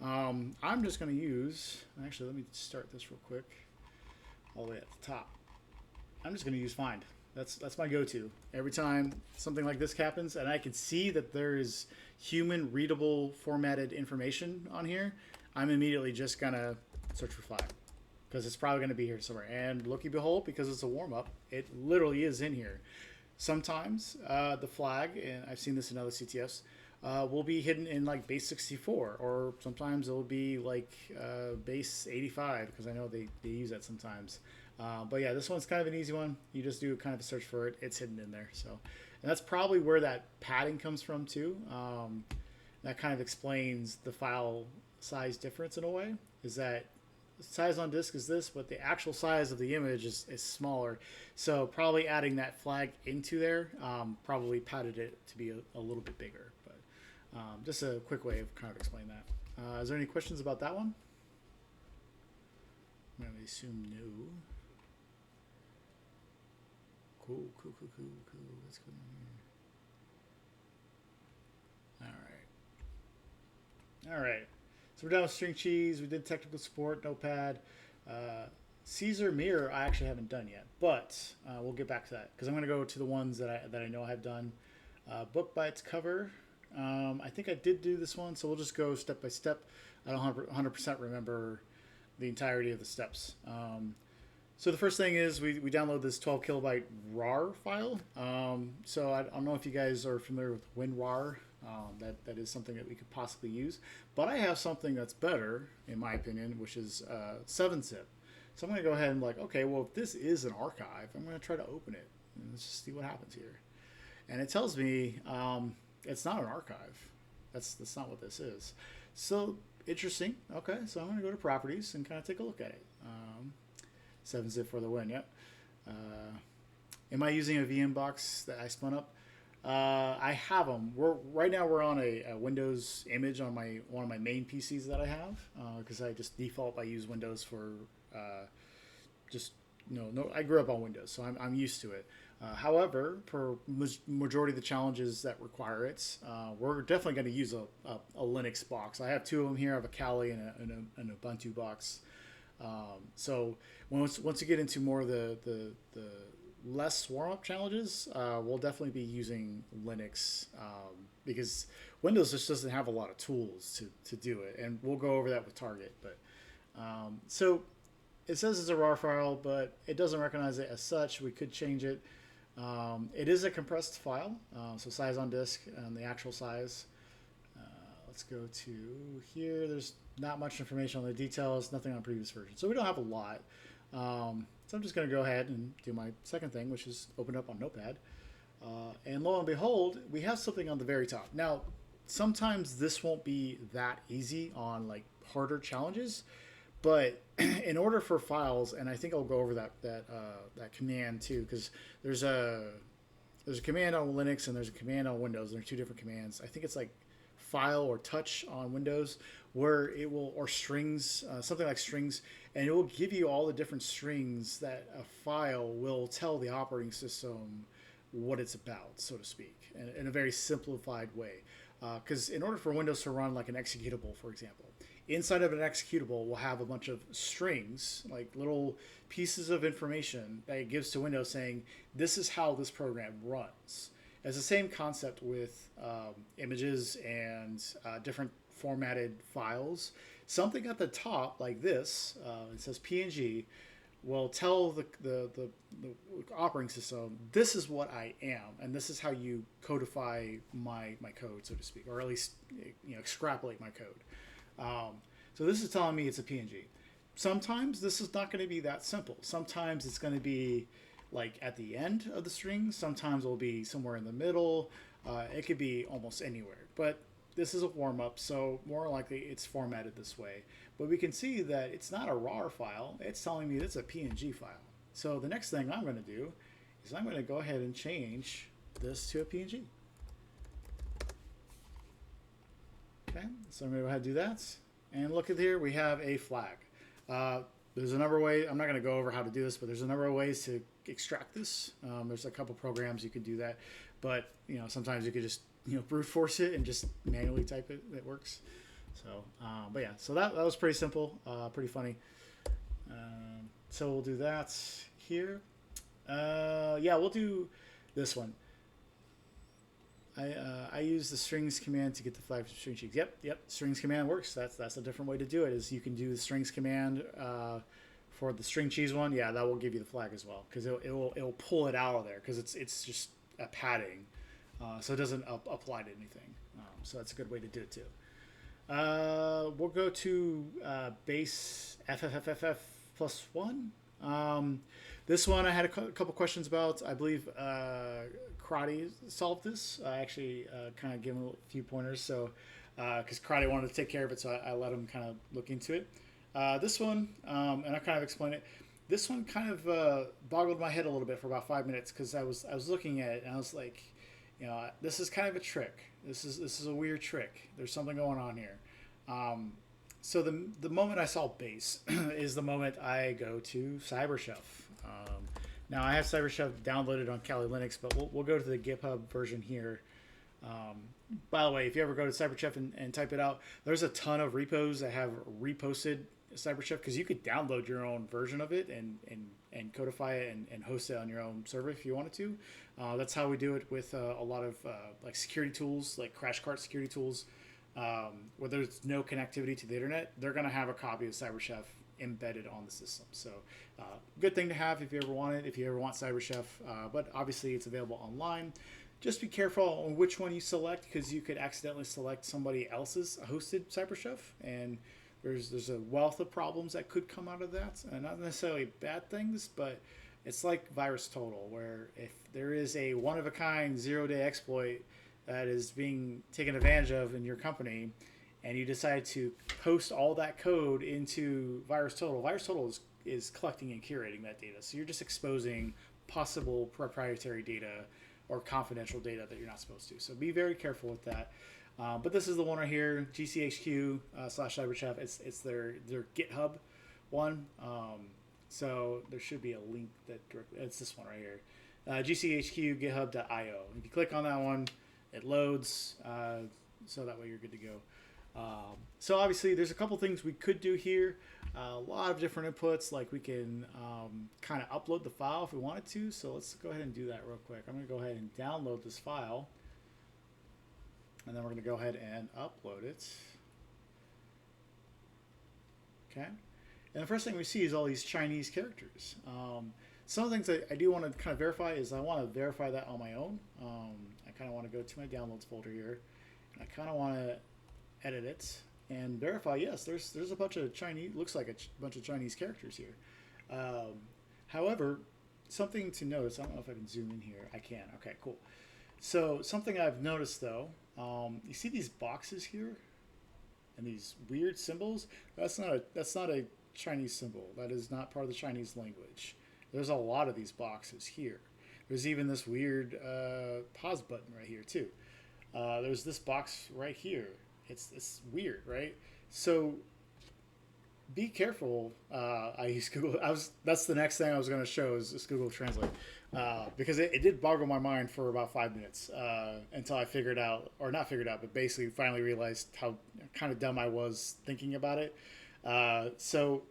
Speaker 1: I'm just going to use, actually, let me start this real quick, all the way at the top. I'm just going to use find. That's my go-to. Every time something like this happens, and I can see that there is human readable formatted information on here, I'm immediately just going to search for flag. because it's probably going to be here somewhere. And looky behold, because it's a warm up, it literally is in here. Sometimes the flag, and I've seen this in other CTFs, will be hidden in like base 64, or sometimes it'll be like base 85, because I know they use that sometimes. But yeah, this one's kind of an easy one. You just do kind of a search for it. It's hidden in there. So, and that's probably where that padding comes from too. That kind of explains the file size difference in a way, is that size on disk is this, but the actual size of the image is smaller. So probably adding that flag into there probably padded it to be a little bit bigger. But just a quick way of kind of explaining that. Is there any questions about that one? I'm going to assume no. Cool. Let's go in here. All right. So we're done with string cheese. We did technical support, Notepad. Caesar mirror I actually haven't done yet, but we'll get back to that because I'm going to go to the ones that I know I have done. Book by its cover. I think I did do this one, so we'll just go step by step. I don't 100% remember the entirety of the steps. So the first thing is we download this 12 kilobyte RAR file. So I don't know if you guys are familiar with WinRAR. That is something that we could possibly use. But I have something that's better, in my opinion, which is 7-zip. So I'm going to go ahead and okay, well, if this is an archive, I'm going to try to open it. And let's just see what happens here. And it tells me it's not an archive. That's not what this is. So interesting. Okay, so I'm going to go to properties and kind of take a look at it. 7-zip for the win, yep. Am I using a VM box that I spun up? I have them. Right now we're on a Windows image on one of my main PCs that I have because I just default I use Windows for I grew up on Windows, so I'm used to it. However, for majority of the challenges that require it, we're definitely going to use a Linux box. I have two of them here. I have a Kali and an Ubuntu box. So once you get into more of the less warm-up challenges, we'll definitely be using Linux because Windows just doesn't have a lot of tools to do it, and we'll go over that with Target. But so it says it's a RAR file, but it doesn't recognize it as such. We could change it. It is a compressed file, so size on disk and the actual size. Let's go to here. There's not much information on the details, nothing on previous version. So we don't have a lot. So I'm just going to go ahead and do my second thing, which is open up on Notepad. And lo and behold, we have something on the very top. Now, sometimes this won't be that easy on harder challenges, but in order for files, and I think I'll go over that command too, because there's a command on Linux and there's a command on Windows. And they're two different commands. I think it's file or touch on Windows, where it will, or strings, something like strings, and it will give you all the different strings that a file will tell the operating system what it's about, so to speak, in a very simplified way. Because in order for Windows to run like an executable, for example, inside of an executable will have a bunch of strings, like little pieces of information that it gives to Windows saying, this is how this program runs. It's the same concept with images and different formatted files. Something at the top like this, it says PNG, will tell the operating system, this is what I am, and this is how you codify my code, so to speak, or at least extrapolate my code. So this is telling me it's a PNG. Sometimes this is not going to be that simple. Sometimes it's going to be at the end of the string. Sometimes it'll be somewhere in the middle. It could be almost anywhere. But this is a warm-up, so more likely it's formatted this way. But we can see that it's not a RAR file. It's telling me it's a PNG file. So the next thing I'm going to do is I'm going to go ahead and change this to a PNG. Okay, so I'm going to go ahead and do that. And look at here, we have a flag. There's a number of ways. I'm not going to go over how to do this, but there's a number of ways to extract this. There's a couple programs you can do that, but sometimes you could just brute force it and just manually type it. It works. So, but yeah, so that was pretty simple, pretty funny. So we'll do that here. Yeah, we'll do this one. I use the strings command to get the flag from string cheese. Yep, strings command works. That's a different way to do it. Is you can do the strings command For the string cheese one, yeah, that will give you the flag as well because it'll pull it out of there because it's just a padding, so it doesn't apply to anything. So that's a good way to do it too. We'll go to base FFFFF plus one. This one I had a couple questions about. I believe Karate solved this. I actually kind of gave him a few pointers. So because Karate wanted to take care of it, so I let him kind of look into it. This one, and I kind of explained it. This one kind of boggled my head a little bit for about 5 minutes because I was looking at it and I was like, you know, this is kind of a trick. This is a weird trick. There's something going on here. So the moment I saw base is the moment I go to CyberChef. Now I have CyberChef downloaded on Kali Linux, but we'll go to the GitHub version here. By the way, if you ever go to CyberChef and type it out, there's a ton of repos that have reposted CyberChef because you could download your own version of it and codify it and host it on your own server if you wanted to. That's how we do it with a lot of like security tools, like Crash Cart security tools, where there's no connectivity to the internet. They're going to have a copy of CyberChef embedded on the system. So good thing to have if you ever want it, if you ever want CyberChef. But obviously it's available online. Just be careful on which one you select because you could accidentally select somebody else's hosted CyberChef, and there's a wealth of problems that could come out of that. Not necessarily bad things, but it's like VirusTotal, where if there is a one-of-a-kind zero-day exploit that is being taken advantage of in your company, and you decide to post all that code into VirusTotal, VirusTotal is collecting and curating that data. So you're just exposing possible proprietary data or confidential data that you're not supposed to. So be very careful with that. But this is the one right here, GCHQ /CyberChef. It's their GitHub one. So there should be a link that directly, it's this one right here. GCHQ GitHub.io. If you click on that one, it loads. So that way you're good to go. So obviously there's a couple things we could do here. A lot of different inputs, like we can kind of upload the file if we wanted to. So let's go ahead and do that real quick. I'm going to go ahead and download this file. And then we're going to go ahead and upload it. Okay. And the first thing we see is all these Chinese characters. Some of the things I do want to kind of verify is I want to verify that on my own. I kind of want to go to my downloads folder here. And I kind of want to edit it and verify, yes, there's a bunch of Chinese, looks like a bunch of Chinese characters here. However, something to notice, I don't know if I can zoom in here. I can. Okay, cool. So something I've noticed though, you see these boxes here and these weird symbols? That's not a Chinese symbol. That is not part of the Chinese language. There's a lot of these boxes here. There's even this weird pause button right here too. There's this box right here. It's weird, right? So be careful. I use Google. That's the next thing I was going to show is Google Translate, because it did boggle my mind for about 5 minutes until I figured out, or not figured out, but basically finally realized how kind of dumb I was thinking about it. So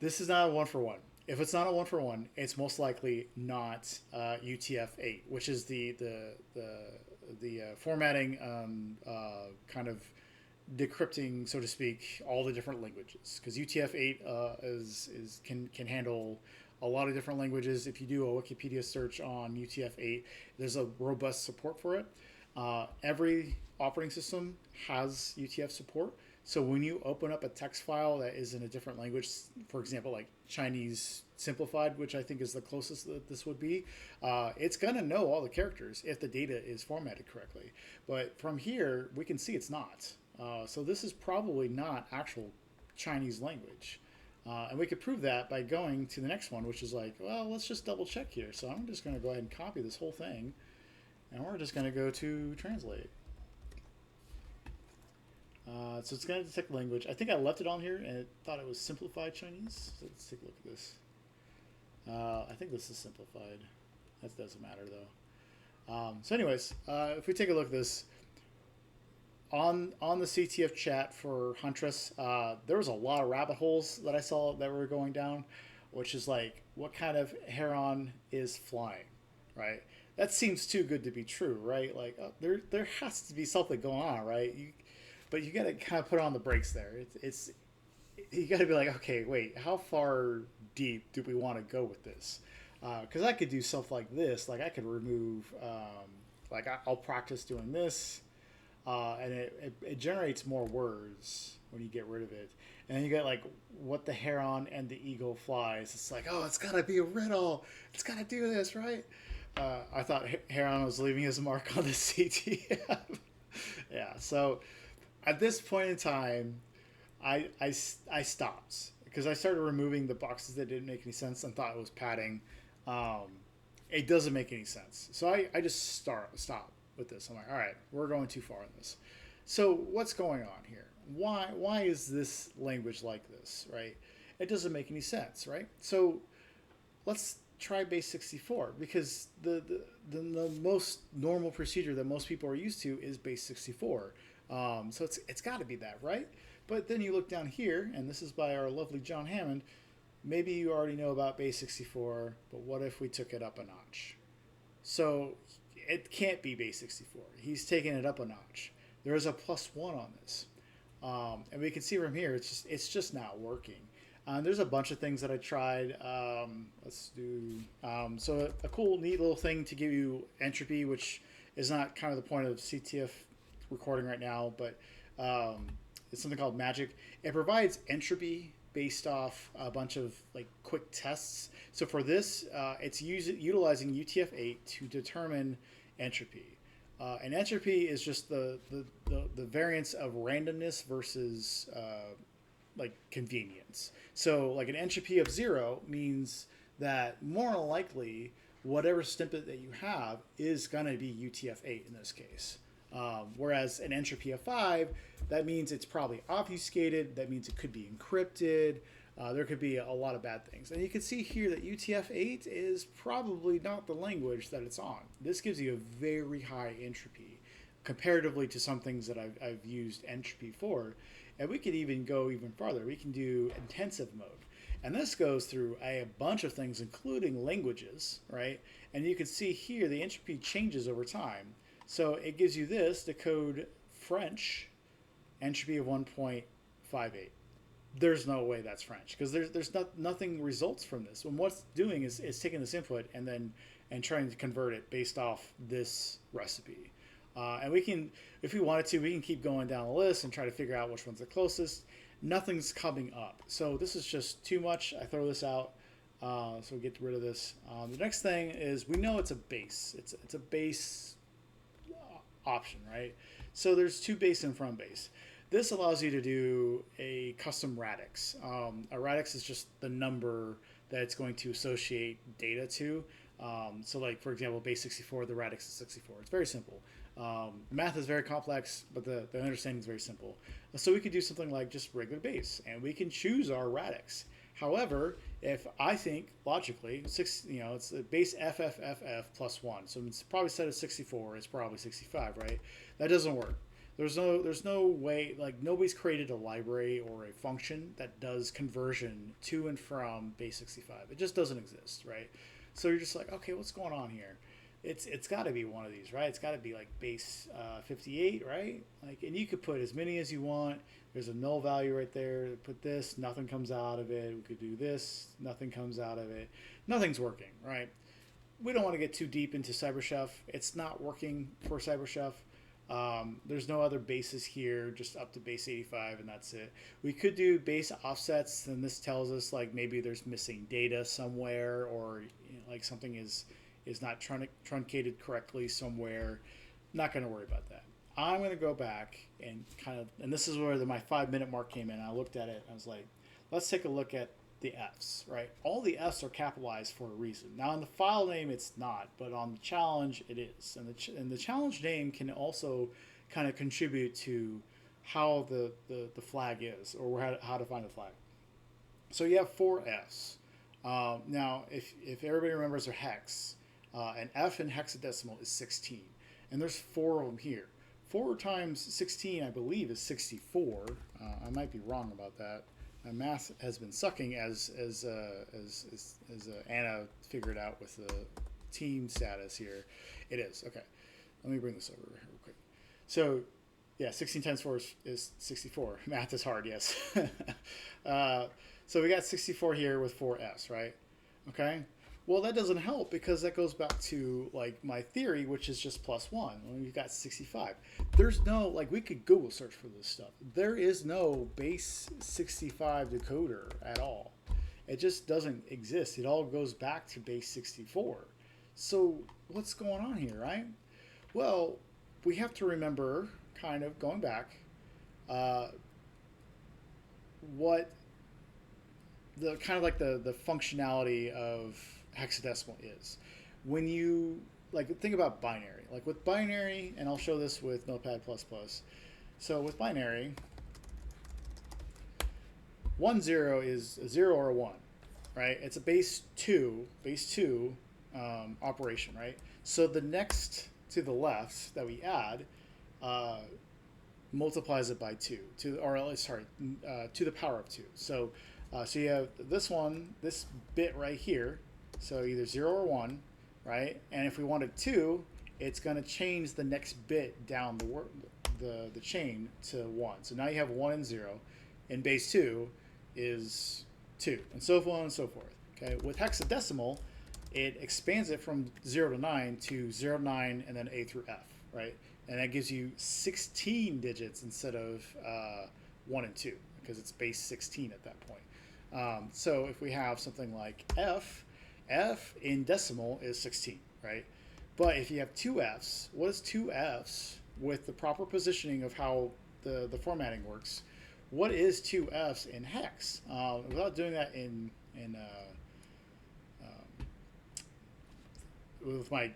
Speaker 1: this is not a one-for-one. If it's not a one-for-one, it's most likely not UTF-8, which is the formatting kind of decrypting, so to speak, all the different languages, because UTF-8 can handle a lot of different languages. If you do a Wikipedia search on UTF-8, there's a robust support for it. Every operating system has UTF support. So when you open up a text file that is in a different language, for example, like Chinese simplified, which I think is the closest that this would be, it's going to know all the characters if the data is formatted correctly. But from here, we can see it's not. So this is probably not actual Chinese language. And we could prove that by going to the next one, which is like, well, let's just double check here. So I'm just going to go ahead and copy this whole thing. And we're just going to go to translate. So it's going to detect language. I think I left it on here and it thought it was simplified Chinese. So let's take a look at this. I think this is simplified. That doesn't matter though. So anyways, if we take a look at this, on the CTF chat for Huntress, there was a lot of rabbit holes that I saw that were going down, which is like, what kind of heron is flying, right? That seems too good to be true, right? Like there has to be something going on, right? But you got to kind of put on the brakes there. It's you got to be like, okay, wait, how far deep do we want to go with this? Because I could do stuff like this. Like I could remove, like I'll practice doing this, and it generates more words when you get rid of it. And then you get like what the heron and the eagle flies. It's like, oh, it's got to be a riddle. It's got to do this, right? I thought Heron was leaving his mark on the CTF. Yeah, so at this point in time, I stopped because I started removing the boxes that didn't make any sense and thought it was padding. It doesn't make any sense. So I just stop with this. I'm like, all right, we're going too far in this. So what's going on here? Why is this language like this, right? It doesn't make any sense, right? So let's try base 64 because the most normal procedure that most people are used to is base 64. So it's got to be that, right? But then you look down here, and this is by our lovely John Hammond. Maybe you already know about base 64, but what if we took it up a notch? So it can't be base 64. He's taking it up a notch. There is a +1 on this. And we can see from here, it's just not working. There's a bunch of things that I tried. Let's do, so a cool, neat little thing to give you entropy, which is not kind of the point of CTF recording right now, but it's something called Magic. It provides entropy based off a bunch of like quick tests. So for this, it's utilizing UTF-8 to determine entropy. And entropy is just the variance of randomness versus like convenience. So like an entropy of 0 means that more than likely whatever snippet that you have is going to be UTF-8 in this case. Whereas an entropy of 5, that means it's probably obfuscated. That means it could be encrypted. There could be a lot of bad things. And you can see here that UTF-8 is probably not the language that it's on. This gives you a very high entropy comparatively to some things that I've used entropy for. And we could even go even farther. We can do intensive mode. And this goes through a bunch of things, including languages, right? And you can see here the entropy changes over time. So it gives you this to code French, entropy of 1.58. There's no way that's French because there's nothing results from this. And what's doing is taking this input and trying to convert it based off this recipe. And we can, if we wanted to, we can keep going down the list and try to figure out which one's the closest. Nothing's coming up. So this is just too much. I throw this out. So we get rid of this. The next thing is we know it's a base. It's a base option, right? So there's two base and from base. This allows you to do a custom radix. A radix is just the number that it's going to associate data to. So like, for example, base 64, the radix is 64. It's very simple. Math is very complex, but the understanding is very simple. So we could do something like just regular base, and we can choose our radix. However, if I think logically, it's a base FFFF plus 1, so it's probably set as 64. It's probably 65, right? That doesn't work. There's no way, like nobody's created a library or a function that does conversion to and from base 65. It just doesn't exist, right? So you're just like, okay, what's going on here? It's got to be one of these, right? It's got to be like base 58, right? Like, and you could put as many as you want. There's a null value right there. Put this, nothing comes out of it. We could do this, nothing comes out of it. Nothing's working, right? We don't want to get too deep into CyberChef. It's not working for CyberChef. There's no other bases here, just up to base 85, and that's it. We could do base offsets, and this tells us like maybe there's missing data somewhere, or like something is not truncated correctly somewhere. Not going to worry about that. I'm going to go back and and this is where my 5-minute mark came in. I looked at it, I was like, let's take a look at the F's, right? All the F's are capitalized for a reason. Now in the file name it's not, but on the challenge it is. And the challenge name can also kind of contribute to how the flag is, or how to find the flag. So you have 4 F's. Now if everybody remembers their hex, an F in hexadecimal is 16, and there's 4 of them here. 4 times 16, I believe, is 64. I might be wrong about that. My math has been sucking, as Anna figured out with the team status here. It is okay. Let me bring this over real quick. So, yeah, 16 times 4 is 64. Math is hard, yes. So we got 64 here with 4s, right? Okay. Well, that doesn't help because that goes back to like my theory, which is just plus one. When we've got 65, there's no like we could Google search for this stuff. There is no base 65 decoder at all. It just doesn't exist. It all goes back to base 64. So what's going on here, right? Well, we have to remember, kind of going back, uh, what the kind of like the functionality of hexadecimal is. When you like think about binary, like with binary, and I'll show this with Notepad++. So with binary, 1 0 is a 0 or a 1, right? It's a base 2 operation, right? So the next to the left that we add multiplies it by 2 to the power of 2. So so you have this one, this bit right here, so either 0 or 1, right? And if we wanted 2, it's going to change the next bit down the chain to 1. So now you have 1 and 0, and base 2 is 2, and so on and so forth. Okay, with hexadecimal, it expands it from 0 to 9 to 0 to 9 and then A through F, right? And that gives you 16 digits instead of 1 and 2, because it's base 16 at that point. So if we have something like F in decimal is 16, right? But if you have two Fs, what is two Fs with the proper positioning of how the formatting works? What is two Fs in hex? Without doing that with my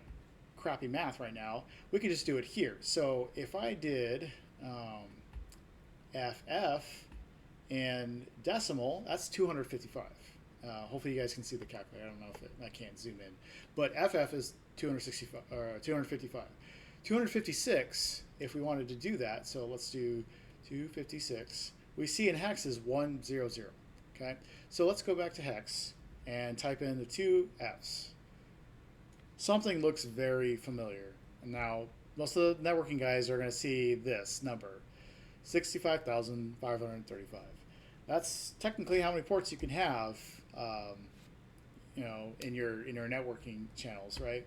Speaker 1: crappy math right now, we could just do it here. So if I did FF in decimal, that's 255. Hopefully you guys can see the calculator. I don't know if I can't zoom in, but FF is 265 or 255. 256, if we wanted to do that, so let's do 256. We see in hex is 100. Okay, so let's go back to hex and type in the two Fs. Something looks very familiar. Now, most of the networking guys are going to see this number, 65,535. That's technically how many ports you can have, in your networking channels, right?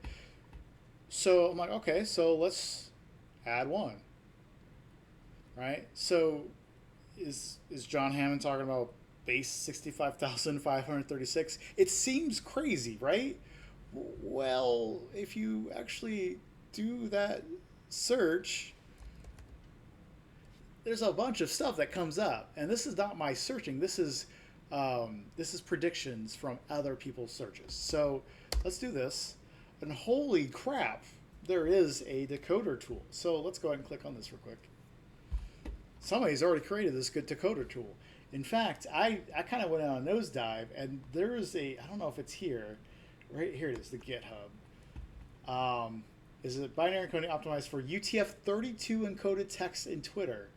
Speaker 1: So I'm like, okay, so let's add one, right? So is John Hammond talking about base 65,536? It seems crazy, right? Well, if you actually do that search, there's a bunch of stuff that comes up, and this is not my searching. This is predictions from other people's searches. So let's do this, and holy crap, there is a decoder tool. So let's go ahead and click on this real quick. Somebody's already created this good decoder tool. In fact, I kind of went on a nosedive, and there is I don't know if it's here. Right here it is, the GitHub. Is it binary encoding optimized for UTF-32 encoded text in Twitter?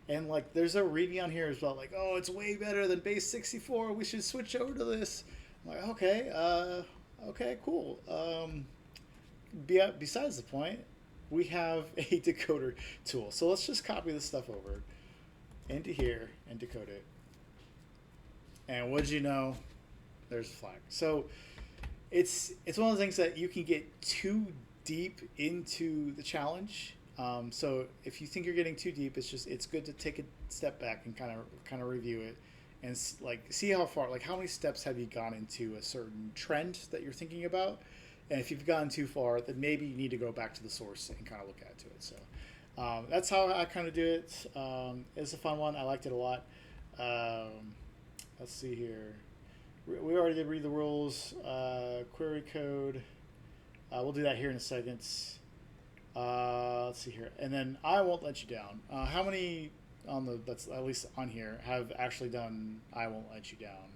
Speaker 1: And like, there's a readme on here as well, like, oh, it's way better than base 64. We should switch over to this. I'm like, okay, okay, cool. Besides the point, we have a decoder tool. So let's just copy this stuff over into here and decode it. And what did you know? There's a flag. So it's one of the things that you can get too deep into the challenge. So if you think you're getting too deep, it's good to take a step back and kind of review it and like see how far, like how many steps have you gone into a certain trend that you're thinking about. And if you've gone too far, then maybe you need to go back to the source and kind of look at it. So that's how I kind of do it. It's a fun one. I liked it a lot. Let's see here. We already did read the rules, query code. We'll do that here in a second. Let's see here. And then I won't let you down. How many that's at least on here have actually done I won't let you down?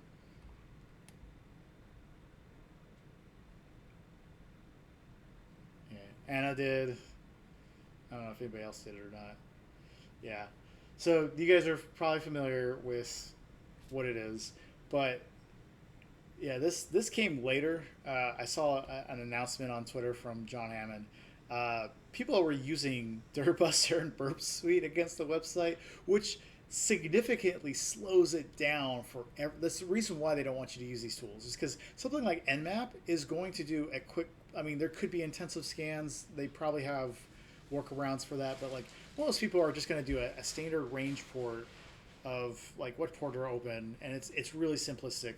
Speaker 1: Yeah, Anna did. I don't know if anybody else did it or not. Yeah. So you guys are probably familiar with what it is, but yeah, this came later. I saw an announcement on Twitter from John Hammond. People were using Dirtbuster and Burp Suite against the website, which significantly slows it down for that's the reason why they don't want you to use these tools, is because something like Nmap is going to do a quick, I mean, there could be intensive scans, they probably have workarounds for that, but like most people are just going to do a standard range port of like what port are open, and it's really simplistic.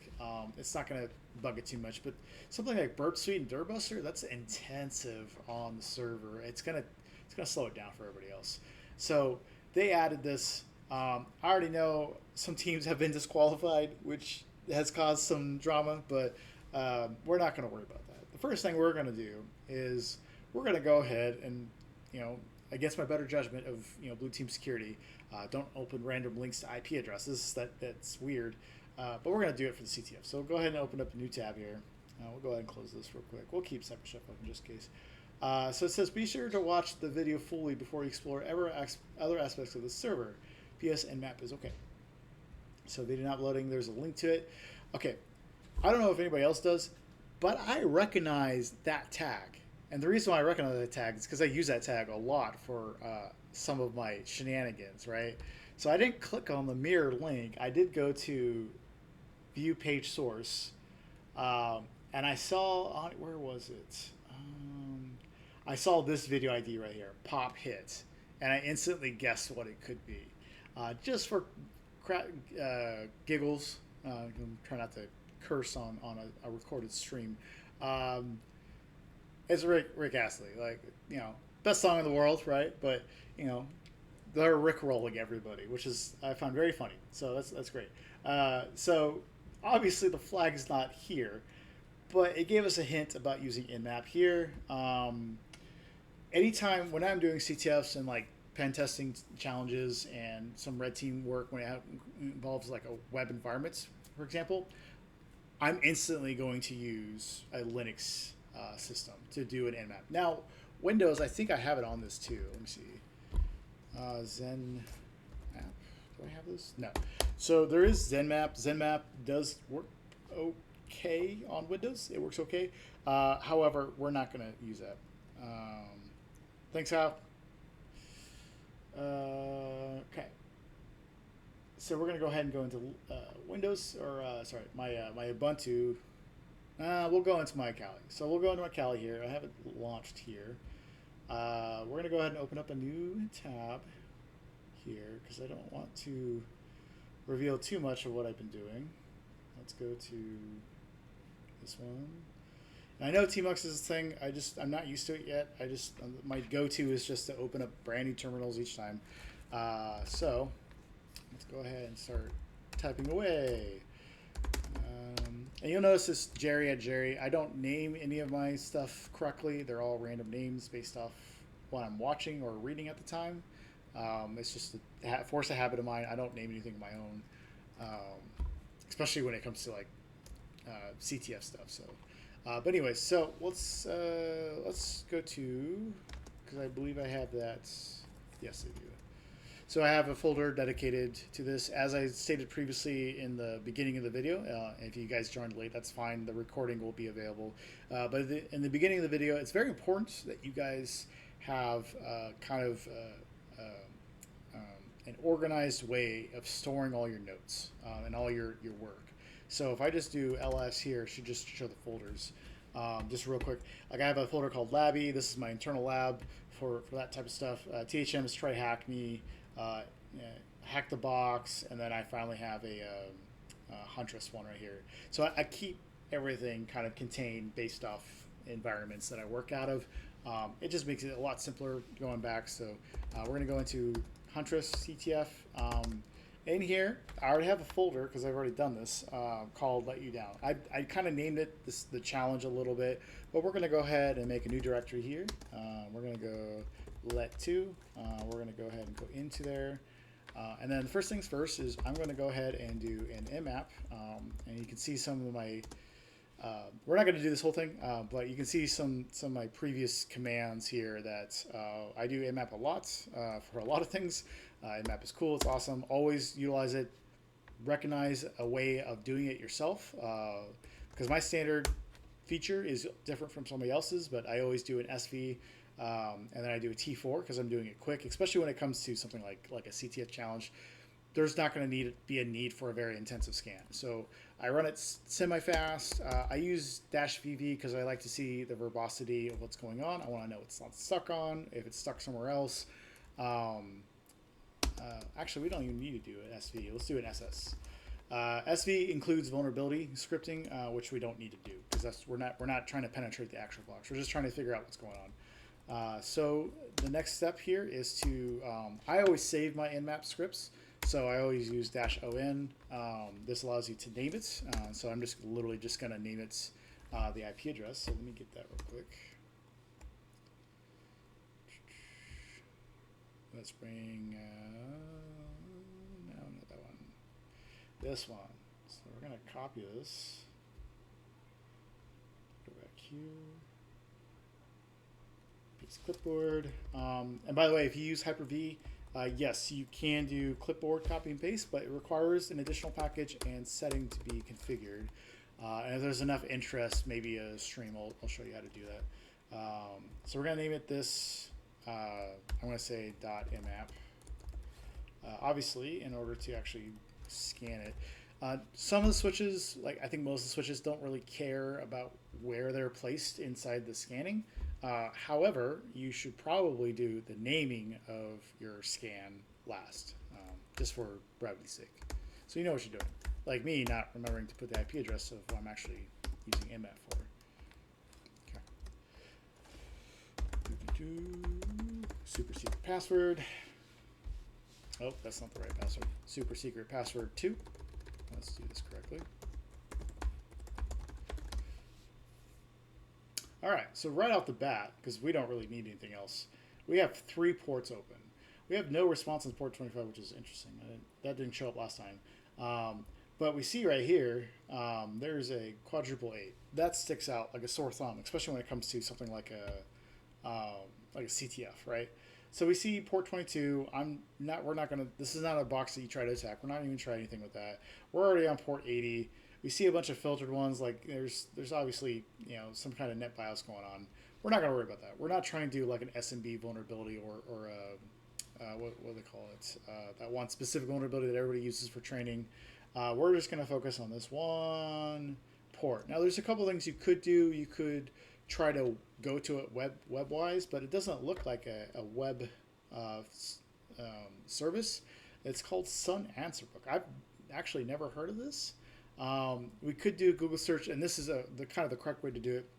Speaker 1: It's not going to bug it too much, but something like Burp Suite and Durbuster, that's intensive on the server. It's gonna slow it down for everybody else. So they added this. I already know some teams have been disqualified, which has caused some drama, but we're not going to worry about that. The first thing we're going to do is we're going to go ahead and, against my better judgment of blue team security, don't open random links to IP addresses. That's weird, but we're going to do it for the CTF. So we'll go ahead and open up a new tab here. We'll go ahead and close this real quick. We'll keep separate stuff up in just case. So it says, be sure to watch the video fully before you explore other aspects of the server. PS Nmap is okay. So video not loading, there's a link to it. Okay, I don't know if anybody else does, but I recognize that tag. And the reason why I recognize that tag is because I use that tag a lot for some of my shenanigans, right? So I didn't click on the mirror link. I did go to view page source, and I saw, where was it? I saw this video ID right here, pop hit, and I instantly guessed what it could be. Just for giggles, try not to curse on a recorded stream. It's Rick Astley, like, best song in the world, right? But they're Rick-rolling everybody, which is I found very funny. So that's great. So obviously the flag is not here, but it gave us a hint about using Nmap here. Anytime when I'm doing CTFs and like pen testing challenges and some red team work when it involves like a web environments, for example, I'm instantly going to use a Linux system to do an Nmap. Now, Windows, I think I have it on this too. Let me see. Zen app. Do I have this? No. So there is ZenMap. ZenMap does work okay on Windows. It works okay. However, we're not going to use that. Thanks, Hal. Okay. So we're going to go ahead and go into Windows, or sorry, my Ubuntu. We'll go into my Kali. So we'll go into my Kali here. I have it launched here. We're going to go ahead and open up a new tab here because I don't want to reveal too much of what I've been doing. Let's go to this one. And I know Tmux is a thing. I'm not used to it yet. My go-to is just to open up brand new terminals each time. So let's go ahead and start typing away. And you'll notice this Jerry at Jerry. I don't name any of my stuff correctly. They're all random names based off what I'm watching or reading at the time. It's just a force of habit of mine. I don't name anything of my own, especially when it comes to like CTF stuff. So, but anyways, so let's go to, because I believe I have that. Yes, I do. So I have a folder dedicated to this. As I stated previously in the beginning of the video, if you guys joined late, that's fine. The recording will be available. But in the beginning of the video, it's very important that you guys have kind of an organized way of storing all your notes and all your work. So if I just do ls here, it should just show the folders. Just real quick, like I have a folder called Labby. This is my internal lab for that type of stuff. THM is try hack me. Hack the box, and then I finally have a Huntress one right here. So I keep everything kind of contained based off environments that I work out of. It just makes it a lot simpler going back. So we're going to go into Huntress CTF. In here, I already have a folder because I've already done this called Let You Down. I kind of named it the challenge a little bit, but we're going to go ahead and make a new directory here. We're going to go let2. We're going to go ahead and go into there. And then the first things first is I'm going to go ahead and do an Nmap. And you can see some of my, we're not going to do this whole thing, but you can see some of my previous commands here that I do Nmap a lot for a lot of things. Nmap is cool. It's awesome. Always utilize it. Recognize a way of doing it yourself, because my standard feature is different from somebody else's, but I always do an SV, and then I do a T4 because I'm doing it quick, especially when it comes to something like a CTF challenge. there's not going to be a need for a very intensive scan. So I run it semi-fast. I use -VV because I like to see the verbosity of what's going on. I want to know what's not stuck on, if it's stuck somewhere else. Actually, we don't even need to do an SV. Let's do an SS. SV includes vulnerability scripting, which we don't need to do because we're not trying to penetrate the actual box. We're just trying to figure out what's going on. So the next step here is to I always save my nmap scripts. So I always use -on. This allows you to name it. So I'm just literally just going to name it the IP address. So let me get that real quick. Let's bring, no, not that one. This one. So we're going to copy this. Go back here. Piece of clipboard. And by the way, if you use Hyper-V, yes, you can do clipboard copy and paste, but it requires an additional package and setting to be configured. And if there's enough interest, maybe a stream, I'll show you how to do that. So we're going to name it this. I'm going to say .mmap. Obviously, in order to actually scan it. Some of the switches, like I think most of the switches, don't really care about where they're placed inside the scanning. However, you should probably do the naming of your scan last, just for brevity's sake. So you know what you're doing. Like me, not remembering to put the IP address of what I'm actually using mmap for. Okay. Super secret password. Oh, that's not the right password. Super secret password 2. Let's do this correctly. All right, so right off the bat, because we don't really need anything else, we have 3 ports open. We have no response on port 25, which is interesting. That didn't show up last time. But we see right here, there's a quadruple 8. That sticks out like a sore thumb, especially when it comes to something like a CTF, right? So we see port 22. We're not gonna. This is not a box that you try to attack. We're not even trying anything with that. We're already on port 80. We see a bunch of filtered ones. Like there's obviously some kind of net BIOS going on. We're not gonna worry about that. We're not trying to do like an SMB vulnerability or what do they call it? That one specific vulnerability that everybody uses for training. We're just gonna focus on this one port. Now there's a couple things you could do. You could try to go to it web-wise, but it doesn't look like a web service. It's called Sun Answer Book. I've actually never heard of this. We could do a Google search, and this is the kind of the correct way to do it.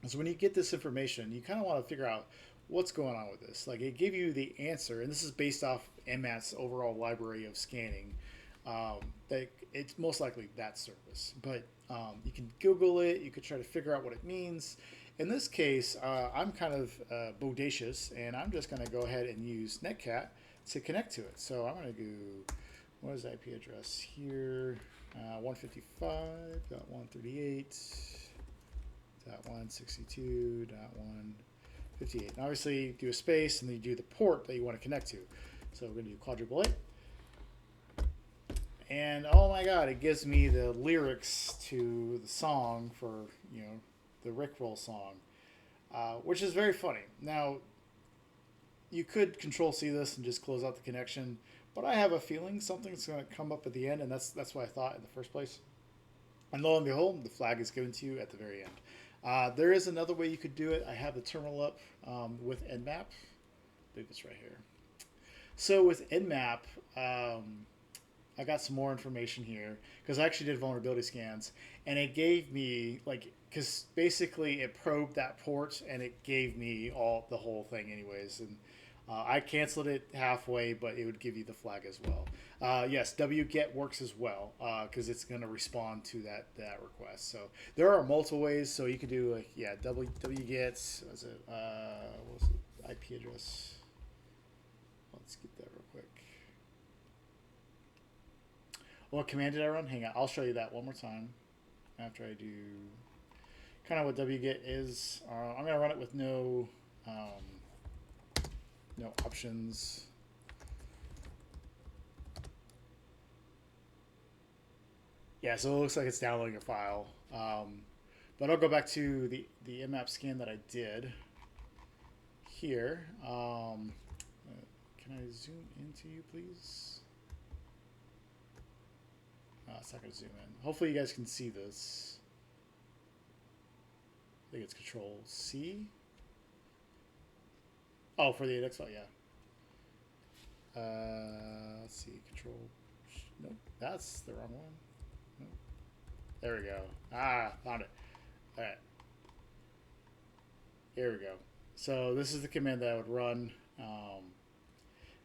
Speaker 1: So when you get this information, you kind of want to figure out what's going on with this. Like it gave you the answer, and this is based off NMAT's overall library of scanning. That it's most likely that service, but you can Google it. You could try to figure out what it means. In this case, I'm kind of bodacious, and I'm just going to go ahead and use Netcat to connect to it. So I'm going to do, what is the IP address here? 155.138.162.158. And obviously do a space, and then you do the port that you want to connect to. So we're going to do quadruple 8. And oh my god, it gives me the lyrics to the song for, the Rickroll song, which is very funny. Now, you could Control-C this and just close out the connection, but I have a feeling something's going to come up at the end, and that's what I thought in the first place. And lo and behold, the flag is given to you at the very end. There is another way you could do it. I have the terminal up with Nmap. I believe it's right here. So with Nmap, I got some more information here because I actually did vulnerability scans, and it gave me because basically it probed that port and it gave me the whole thing anyways, and I canceled it halfway, but it would give you the flag as well. Yes, wget works as well because it's going to respond to that request. So there are multiple ways. So you could do wget. What was the IP address? Let's get that real quick. What command did I run? Hang on, I'll show you that one more time after I do kind of what wget is. I'm going to run it with no options. Yeah, so it looks like it's downloading a file. But I'll go back to the Nmap scan that I did here. Can I zoom into you, please? It's not going to zoom in. Hopefully you guys can see this. I think it's Control C. Oh, for the index file, yeah. Let's see, Control. Nope, that's the wrong one. Nope. There we go. Found it. All right. Here we go. So this is the command that I would run.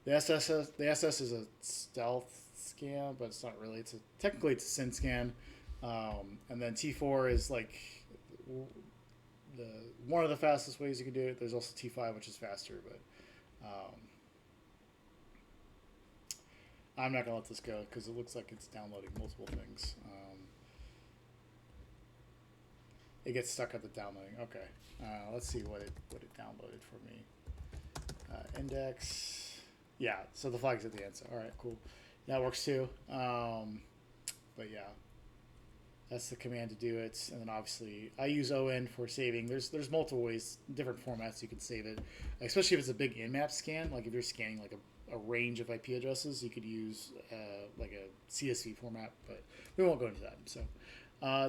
Speaker 1: The SS is a stealth scan, but it's not really. Technically it's a syn scan, and then T4 is like one of the fastest ways you can do it. There's also T5, which is faster, but I'm not gonna let this go because it looks like it's downloading multiple things. It gets stuck at the downloading. Okay, let's see what it downloaded for me. Index. Yeah, so the flag's at the end. So all right, cool. That works too. But yeah, that's the command to do it. And then obviously I use ON for saving. There's multiple ways, different formats you can save it, especially if it's a big in-map scan. Like if you're scanning like a range of IP addresses, you could use like a CSV format. But we won't go into that. So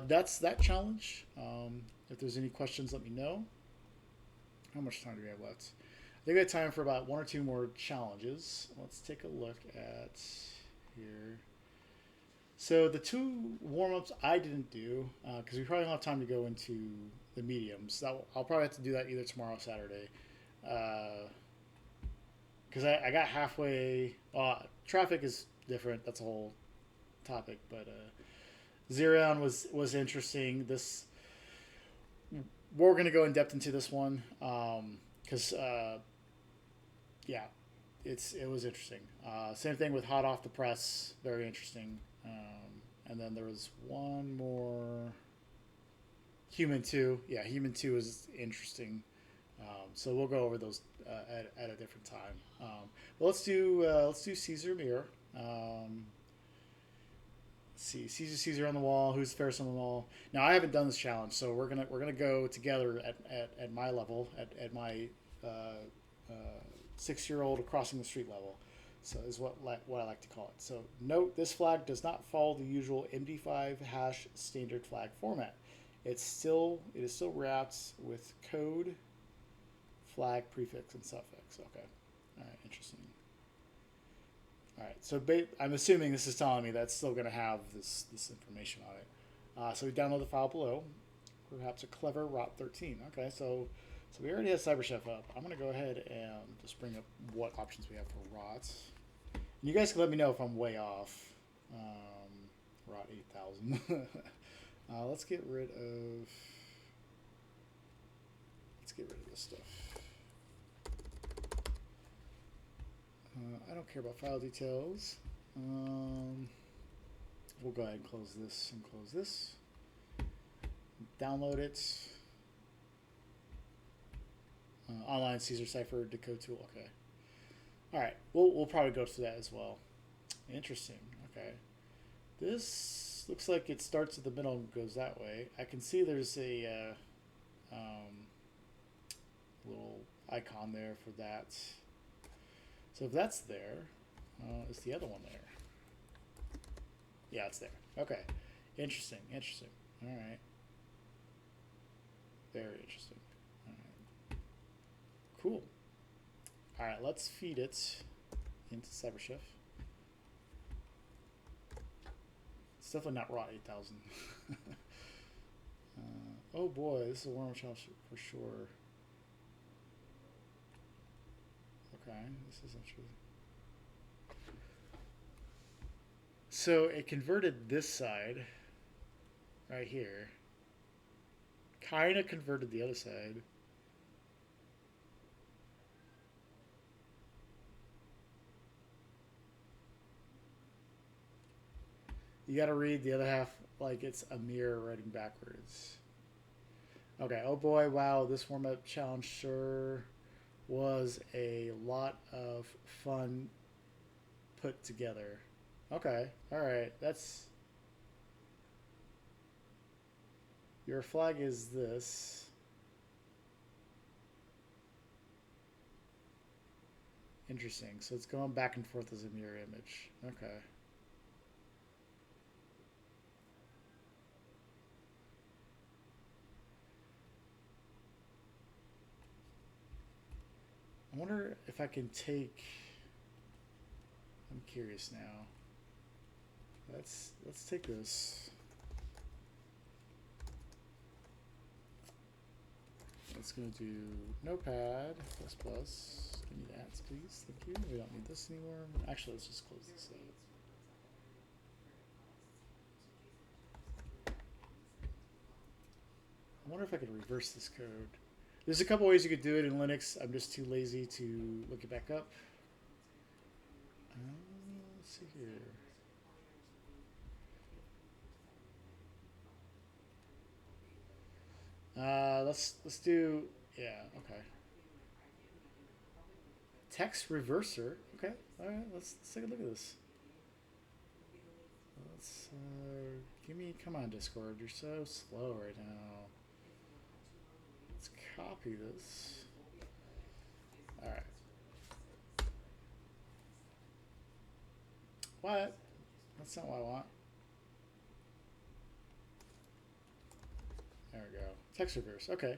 Speaker 1: that's that challenge. If there's any questions, let me know. How much time do we have left? I think we have time for about one or two more challenges. Let's take a look at here. So the two warm-ups I didn't do, because we probably don't have time to go into the mediums. So I'll probably have to do that either tomorrow or Saturday. Because I got halfway. Traffic is different. That's a whole topic. But Xerion was interesting. We're going to go in depth into this one. Because yeah, it was interesting. Same thing with hot off the press, very interesting. And then there was one more, Human 2. Yeah, Human 2 is interesting. So we'll go over those at a different time. But let's do Caesar Mirror. Let's see, Caesar on the wall. Who's fairest on the wall? Now I haven't done this challenge, so we're gonna go together at my level, at my 6-year-old crossing the street level. So is what I like to call it. So note, this flag does not follow the usual MD5 hash standard flag format. It is still wrapped with code, flag, prefix, and suffix. Okay, all right, interesting. All right, so I'm assuming this is telling me that's still going to have this information on it. So we download the file below. Perhaps a clever rot13. Okay, so we already have CyberChef up. I'm going to go ahead and just bring up what options we have for rot. And you guys can let me know if I'm way off. Rot 8000. Let's get rid of this stuff. I don't care about file details. We'll go ahead and close this and close this. Download it. Online Caesar Cipher decode tool. Okay. All right. We'll probably go through that as well. Interesting. Okay. This looks like it starts at the middle and goes that way. I can see there's a little icon there for that. So if that's there, is the other one there? Yeah, it's there. Okay. Interesting. Interesting. All right. Very interesting. All right. Cool. All right, let's feed it into CyberChef. It's definitely not raw 8000. Oh boy, this is a warm challenge for sure. Okay, this is interesting. So it converted this side right here. Kind of converted the other side. You got to read the other half like it's a mirror writing backwards. Okay, oh boy, wow, this warm-up challenge sure was a lot of fun put together. Okay, all right, that's... Your flag is this. Interesting, so it's going back and forth as a mirror image. Okay. wonder if I can take. I'm curious now. Let's take this. It's going to do Notepad plus plus. Give me that, please. Thank you. We don't need this anymore. Actually, let's just close this out. I wonder if I could reverse this code. There's a couple ways you could do it in Linux. I'm just too lazy to look it back up. Let's see here. Let's do, yeah, okay. Text reverser. Okay. All right. Let's take a look at this. Let's come on, Discord. You're so slow right now. Let's copy this. All right. What? That's not what I want. There we go. Text reverse. Okay.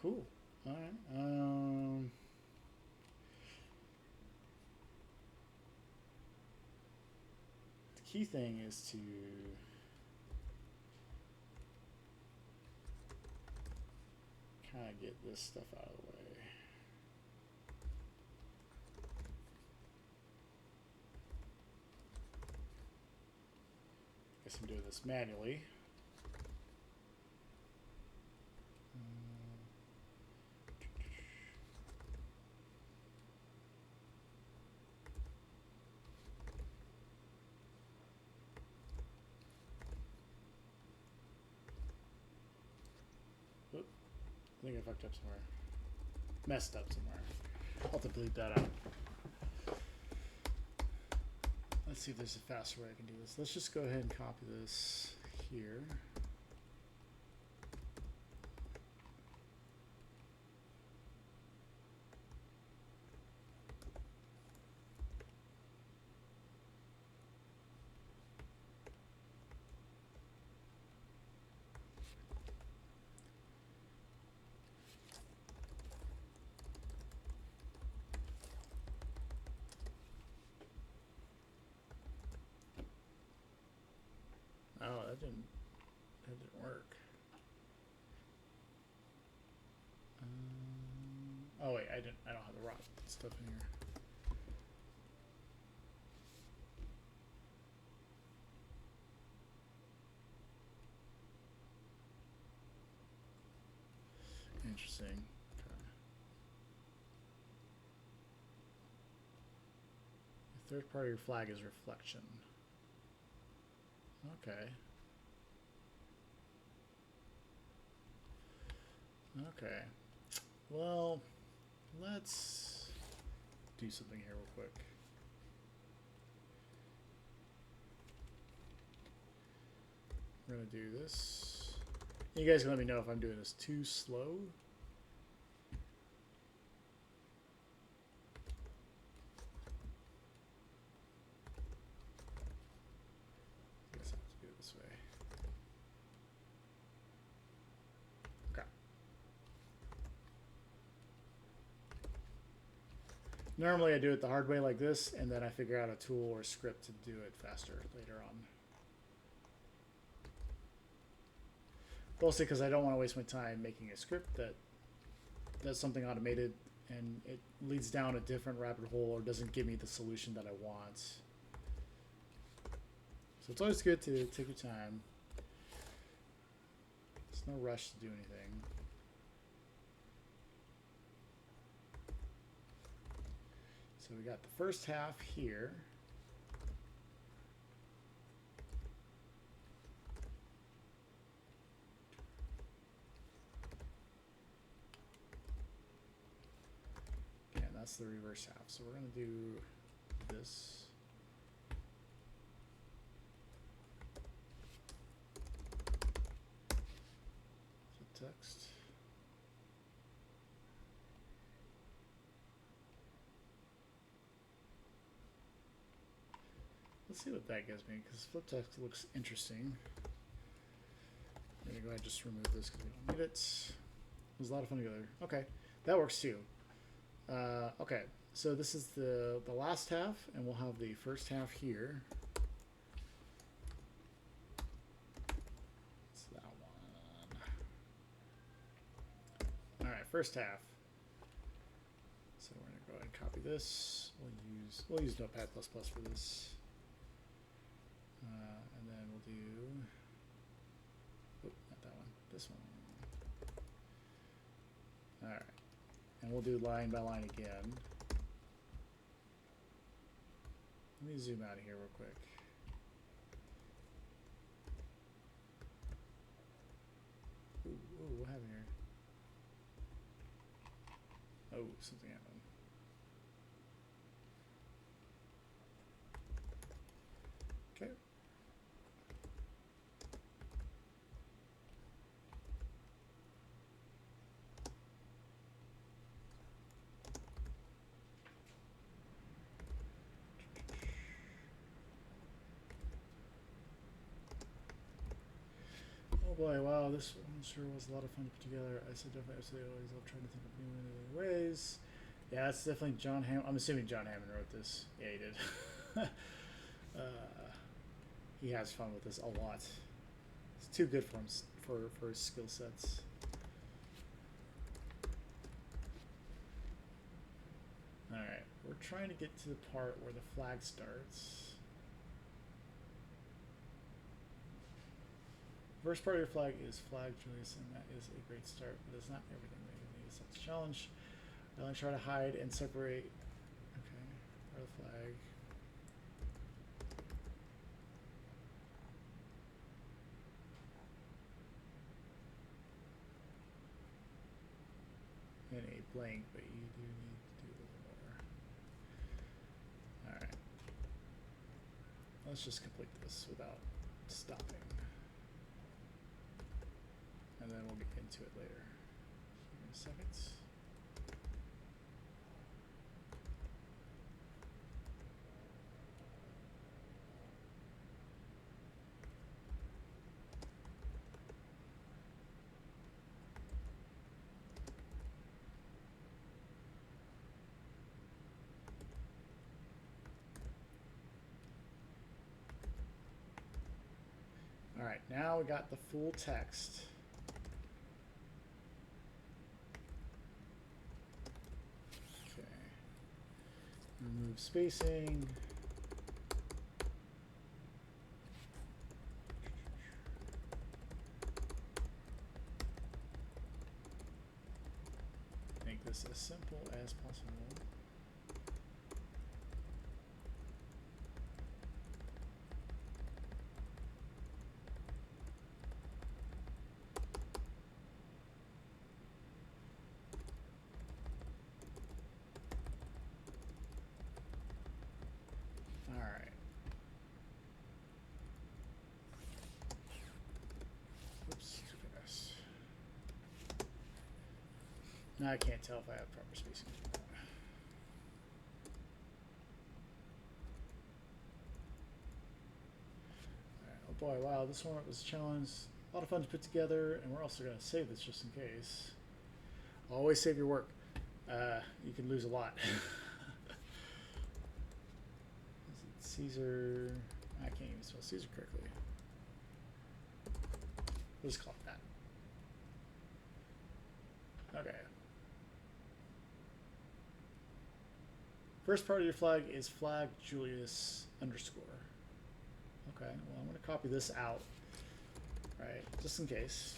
Speaker 1: Cool. All right. The key thing is to kind of get this stuff out of the way. Guess I'm doing this manually. I think I fucked up somewhere. Messed up somewhere. I'll have to delete that out. Let's see if there's a faster way I can do this. Let's just go ahead and copy this here. Oh, that didn't work. Oh wait, I don't have the rock stuff in here. Interesting. Okay. The third part of your flag is reflection. Okay. Okay. Well, let's do something here real quick. We're going to do this. You guys can let me know if I'm doing this too slow. I guess I have to do it this way. Okay. Normally I do it the hard way like this, and then I figure out a tool or a script to do it faster later on. Mostly because I don't want to waste my time making a script that does something automated and it leads down a different rabbit hole or doesn't give me the solution that I want. So it's always good to take your time. There's no rush to do anything. So we got the first half here. That's the reverse half. So we're going to do this. So text. Let's see what that gives me, because flip text looks interesting. I'm going to go ahead and just remove this because we don't need it. It was a lot of fun together. Okay, that works too. Okay, so this is the last half, and we'll have the first half here. It's that one. All right, first half. So we're gonna go ahead and copy this. We'll use Notepad++ for this, and then we'll do. Oop, not that one. This one. All right, and we'll do line by line again. Let me zoom out of here real quick. Ooh, what happened here? Oh, something happened. Okay. Oh boy, wow, this one sure was a lot of fun to put together. I said definitely absolutely always love trying to think of new and innovative ways. Yeah, that's definitely John Hammond. I'm assuming John Hammond wrote this. Yeah, he did. He has fun with this a lot. It's too good for him for his skill sets. All right, we're trying to get to the part where the flag starts. First part of your flag is flag, Julius, and that is a great start, but it's not everything that you need. So it's a challenge. I only try to hide and separate. Okay, part of the flag. And a blank, but you do need to do a little more. All right. Let's just complete this without stopping. And then we'll get into it later. Give me a second. All right, now we got the full text. Remove spacing. Make this as simple as possible. Now I can't tell if I have proper spacing. Alright, oh boy, wow, this one was a challenge. A lot of fun to put together, and we're also going to save this just in case. Always save your work. You can lose a lot. Is it Caesar? I can't even spell Caesar correctly. We'll just call it that. Okay. First part of your flag is flag Julius underscore. Okay, well I'm going to copy this out, right, just in case.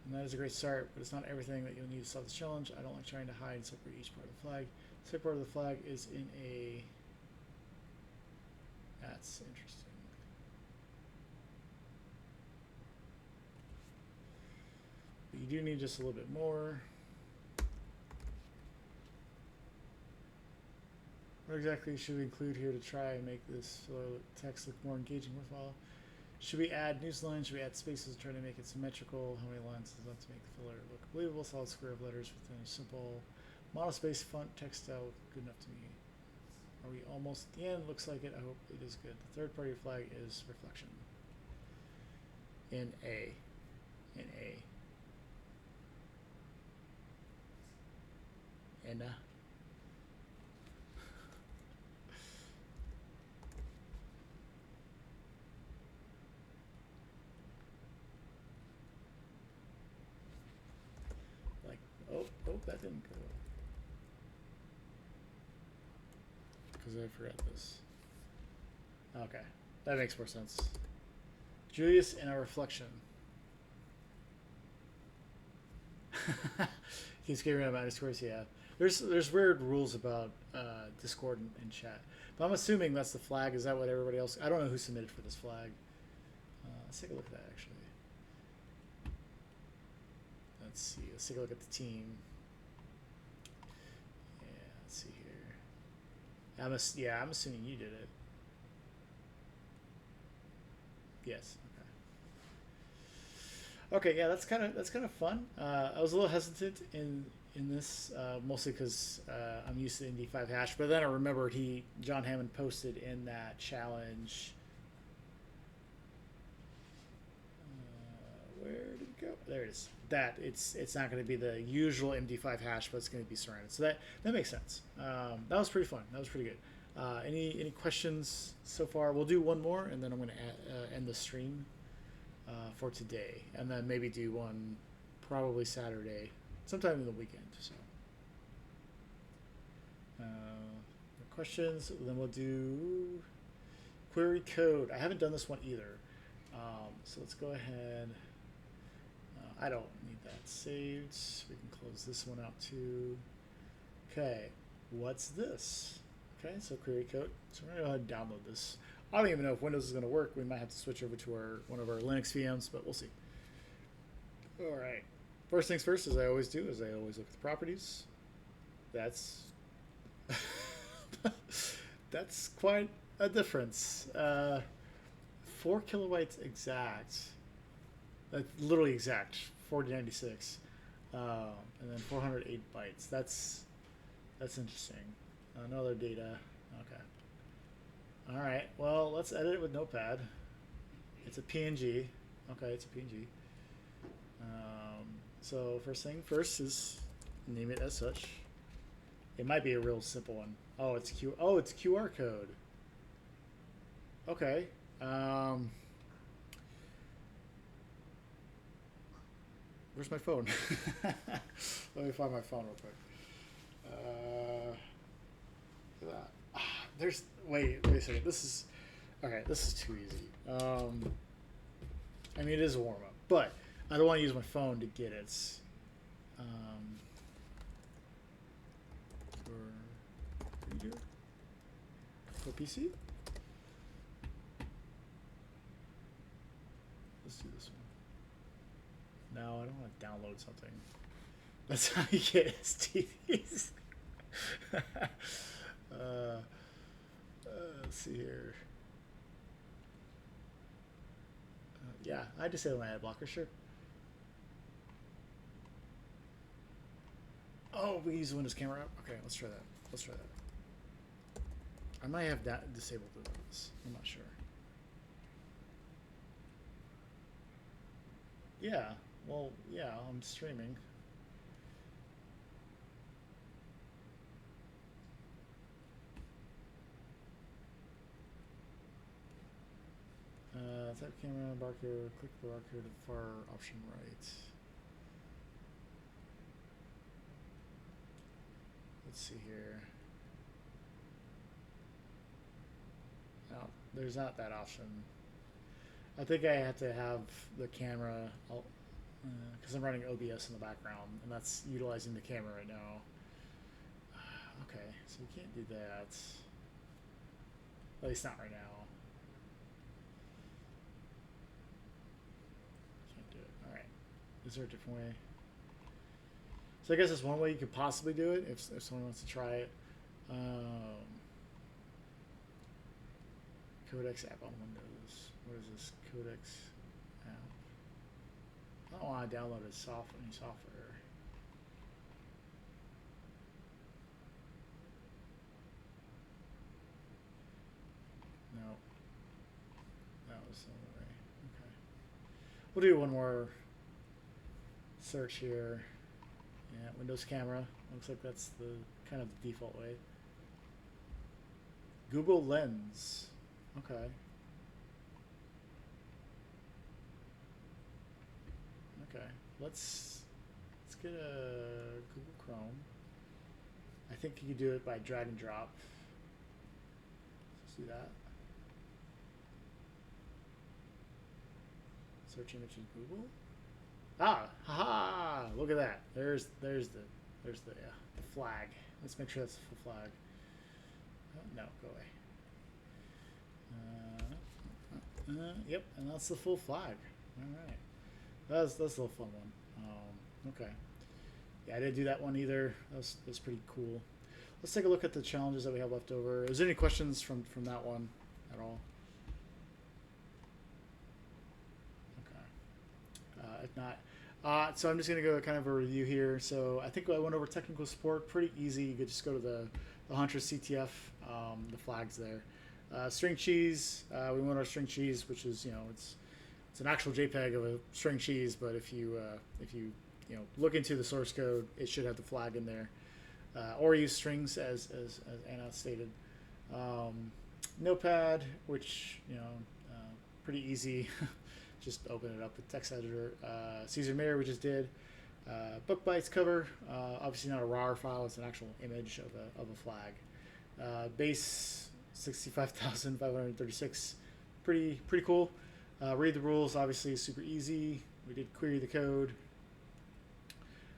Speaker 1: And that is a great start, but it's not everything that you'll need to solve this challenge. I don't like trying to hide and separate each part of the flag. The second part of the flag is in a... That's interesting. But you do need just a little bit more. What exactly should we include here to try and make this text look more engaging, worthwhile? Should we add newslines? Should we add spaces to try to make it symmetrical? How many lines does that to make the filler look believable? Solid square of letters within a simple monospace font text style good enough to me. Are we almost at the end? Looks like it. I hope it is good. The third part of your flag is reflection. In A. In A. Anna. Like, oh, that didn't go. Because I forgot this. Okay, that makes more sense. Julius in our reflection. He's giving out underscores, yeah. There's weird rules about Discord and chat. But I'm assuming that's the flag. Is that what everybody else... I don't know who submitted for this flag. Let's take a look at that, actually. Let's see. Let's take a look at the team. Yeah, let's see here. I'm assuming you did it. Yes. Okay, yeah, that's kind of fun. I was a little hesitant in this, mostly because I'm used to the MD5 hash, but then I remembered John Hammond posted in that challenge. Where did it go? There it is. That it's not going to be the usual MD5 hash, but it's going to be surrounded. So that makes sense. That was pretty fun. That was pretty good. Any questions so far? We'll do one more, and then I'm going to end the stream for today, and then maybe do one probably Saturday, sometime in the weekend. So questions, then we'll do query code. I haven't done this one either, so let's go ahead. I don't need that saved. We can close this one out too. Okay, what's this? Okay, so query code. So we're gonna go ahead and download this. I don't even know if Windows is going to work. We might have to switch over to one of our Linux VMs, but we'll see. All right. First things first, as I always do, is I always look at the properties. That's that's quite a difference. 4 kilobytes exact. That's literally exact. 4096, and then 408 bytes. That's interesting. Another data. Okay. All right, well, let's edit it with Notepad. It's a PNG. Okay, it's a PNG. So first thing first is name it as such. It might be a real simple one. Oh, it's QR code. Okay. Where's my phone? Let me find my phone real quick. Look at that. Wait a second. This is too easy. I mean, it is a warm up, but I don't want to use my phone to get it. For PC. Let's do this one. No, I don't want to download something. That's how you get STDs. Let's see here. Yeah, I disabled my ad blocker, sure. Oh, we use the Windows camera app? Okay, let's try that. I might have that disabled with this. I'm not sure. Yeah, well, yeah, I'm streaming. Type camera, barcode, click the barcode to far option right. Let's see here. No, there's not that option. I think I have to have the camera, because I'm running OBS in the background, and that's utilizing the camera right now. Okay, so we can't do that. At least not right now. Is there a different way? So I guess that's one way you could possibly do it if someone wants to try it. Codex app on Windows. What is this Codex app? I don't want to download any software. No. That was the other way. Okay. We'll do one more search here. Yeah, Windows camera. Looks like that's the kind of the default way. Google Lens. Okay. Okay. Let's get a Google Chrome. I think you can do it by drag and drop. Let's do that. Search image in Google. Ah, haha! Look at that. There's the flag. Let's make sure that's the full flag. No, go away. Yep, and that's the full flag. All right, that's a little fun one. Okay, yeah, I didn't do that one either. That's pretty cool. Let's take a look at the challenges that we have left over. Is there any questions from that one at all? Okay. If not, so I'm just going to go kind of a review here. So I think I went over technical support. Pretty easy. You could just go to the Huntress CTF, the flags there. String cheese. We want our string cheese, which is it's an actual JPEG of a string cheese. But if you look into the source code, it should have the flag in there. Or use strings as Anna stated. Notepad, which pretty easy. Just open it up with text editor. Caesar Mirror we just did. Book bytes cover, obviously not a RAR file, it's an actual image of a flag. Base 65,536, pretty cool. Read the rules, obviously super easy. We did query the code.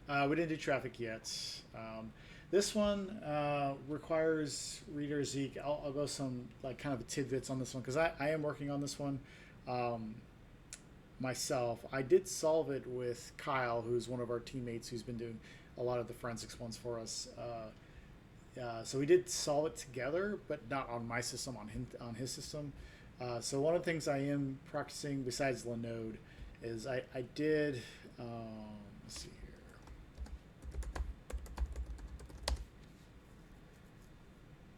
Speaker 1: We didn't do traffic yet. This one requires reader Zeek. I'll go some kind of tidbits on this one because I am working on this one. Myself, I did solve it with Kyle, who's one of our teammates who's been doing a lot of the forensics ones for us. So we did solve it together, but not on my system, on his system. So one of the things I am practicing besides Linode is I did, let's see here.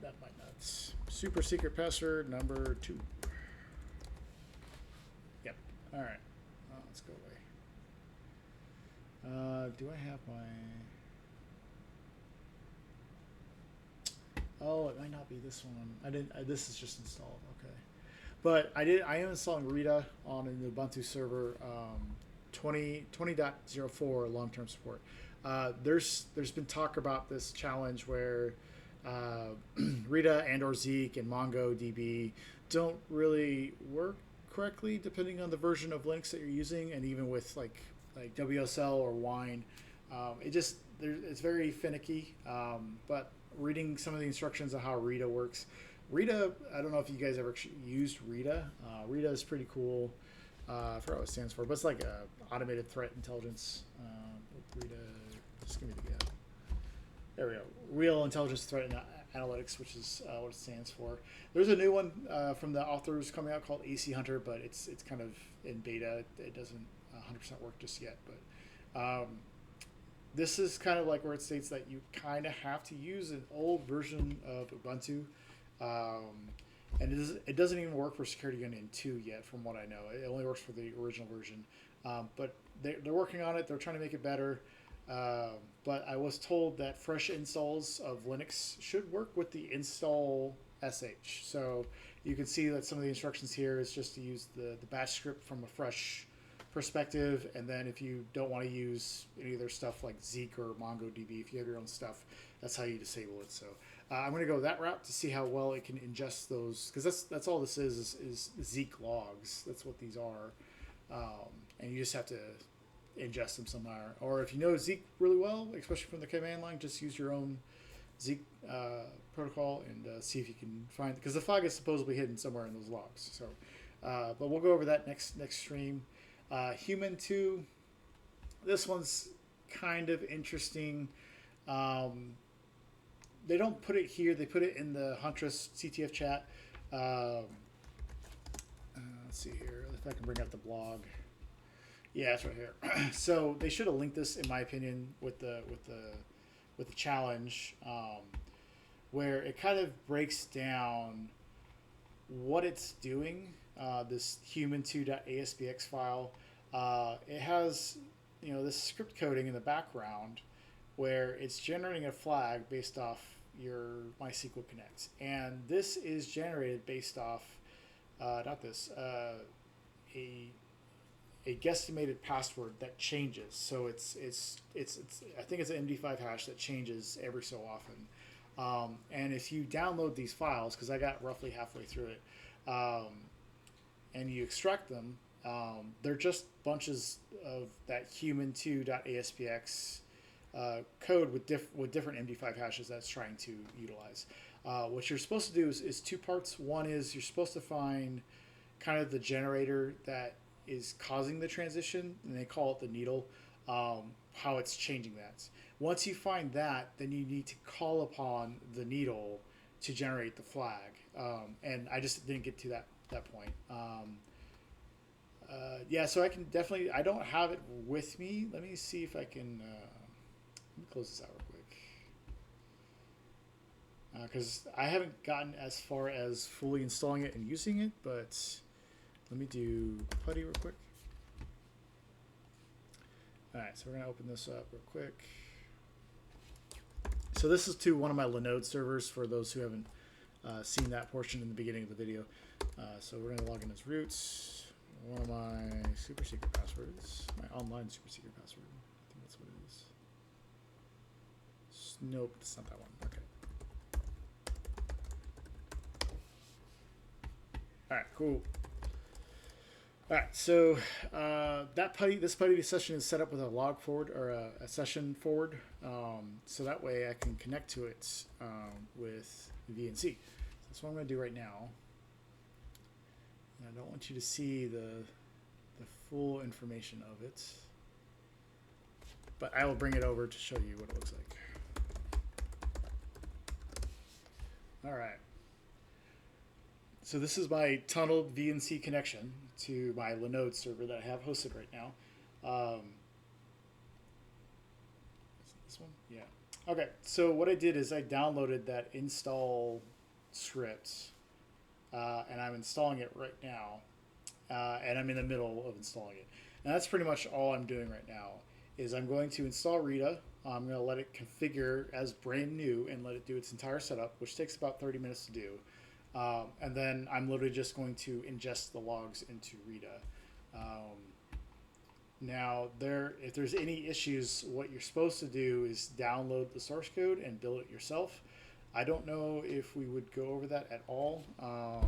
Speaker 1: That might not. Super secret password number 2. Yep. All right. Let's go away. Do I have my... Oh, it might not be this one. I didn't. This is just installed. Okay, but I am installing Rita on an Ubuntu server 20.04 long-term support. There's been talk about this challenge where Rita and/or Zeek and MongoDB don't really work correctly depending on the version of Linux that you're using, and even with like WSL or Wine, it's very finicky. But reading some of the instructions on how Rita works, Rita, I don't know if you guys ever used Rita. Rita is pretty cool. I forgot what it stands for, but it's like a automated threat intelligence. Rita, just give me the there we go. Real intelligence threat analytics, which is what it stands for. There's a new one from the authors coming out called AC Hunter, but it's kind of in beta. It doesn't 100% work just yet. But this is kind of like where it states that you kind of have to use an old version of Ubuntu. And it doesn't even work for Security Union 2 yet, from what I know. It only works for the original version. But they're working on it. They're trying to make it better. But I was told that fresh installs of Linux should work with the install sh. So you can see that some of the instructions here is just to use the bash script from a fresh perspective. And then if you don't want to use any of their stuff like Zeek or MongoDB, if you have your own stuff, that's how you disable it. So I'm going to go that route to see how well it can ingest those, because that's all this is Zeek logs. That's what these are. And you just have to ingest them somewhere. Or if you know Zeek really well, especially from the command line, just use your own Zeek protocol and see if you can find, because the flag is supposedly hidden somewhere in those logs. So, but we'll go over that next stream. Human 2, this one's kind of interesting. They don't put it here. They put it in the Huntress CTF chat. Let's see here if I can bring up the blog. Yeah, it's right here. So they should have linked this, in my opinion, with the challenge, where it kind of breaks down what it's doing. This human2.aspx file. It has this script coding in the background, where it's generating a flag based off your MySQL Connect, and this is generated based off not this a guesstimated password that changes. So it's I think it's an MD5 hash that changes every so often. And if you download these files, because I got roughly halfway through it, and you extract them, they're just bunches of that human2.aspx code with different MD5 hashes that's trying to utilize. What you're supposed to do is two parts. One is you're supposed to find kind of the generator that is causing the transition, and they call it the needle, how it's changing that. Once you find that, then you need to call upon the needle to generate the flag. And I just didn't get to that point. Yeah, so I can definitely, I don't have it with me. Let me see if I can, let me close this out real quick. Because I haven't gotten as far as fully installing it and using it, but let me do putty real quick. All right, so we're gonna open this up real quick. So this is to one of my Linode servers for those who haven't seen that portion in the beginning of the video. So we're gonna log in as roots. One of my super secret passwords, my online super secret password. I think that's what it is. Nope, it's not that one. Okay. All right, cool. All right, so this putty session is set up with a log forward or a session forward, so that way I can connect to it with VNC. So that's what I'm going to do right now. And I don't want you to see the full information of it, but I will bring it over to show you what it looks like. All right. So this is my tunneled VNC connection to my Linode server that I have hosted right now. Is it this one? Yeah. Okay, so what I did is I downloaded that install script, and I'm installing it right now, and I'm in the middle of installing it. And that's pretty much all I'm doing right now, is I'm going to install Rita. I'm going to let it configure as brand new and let it do its entire setup, which takes about 30 minutes to do. And then I'm literally just going to ingest the logs into Rita. Now, if there's any issues, what you're supposed to do is download the source code and build it yourself. I don't know if we would go over that at all. Well,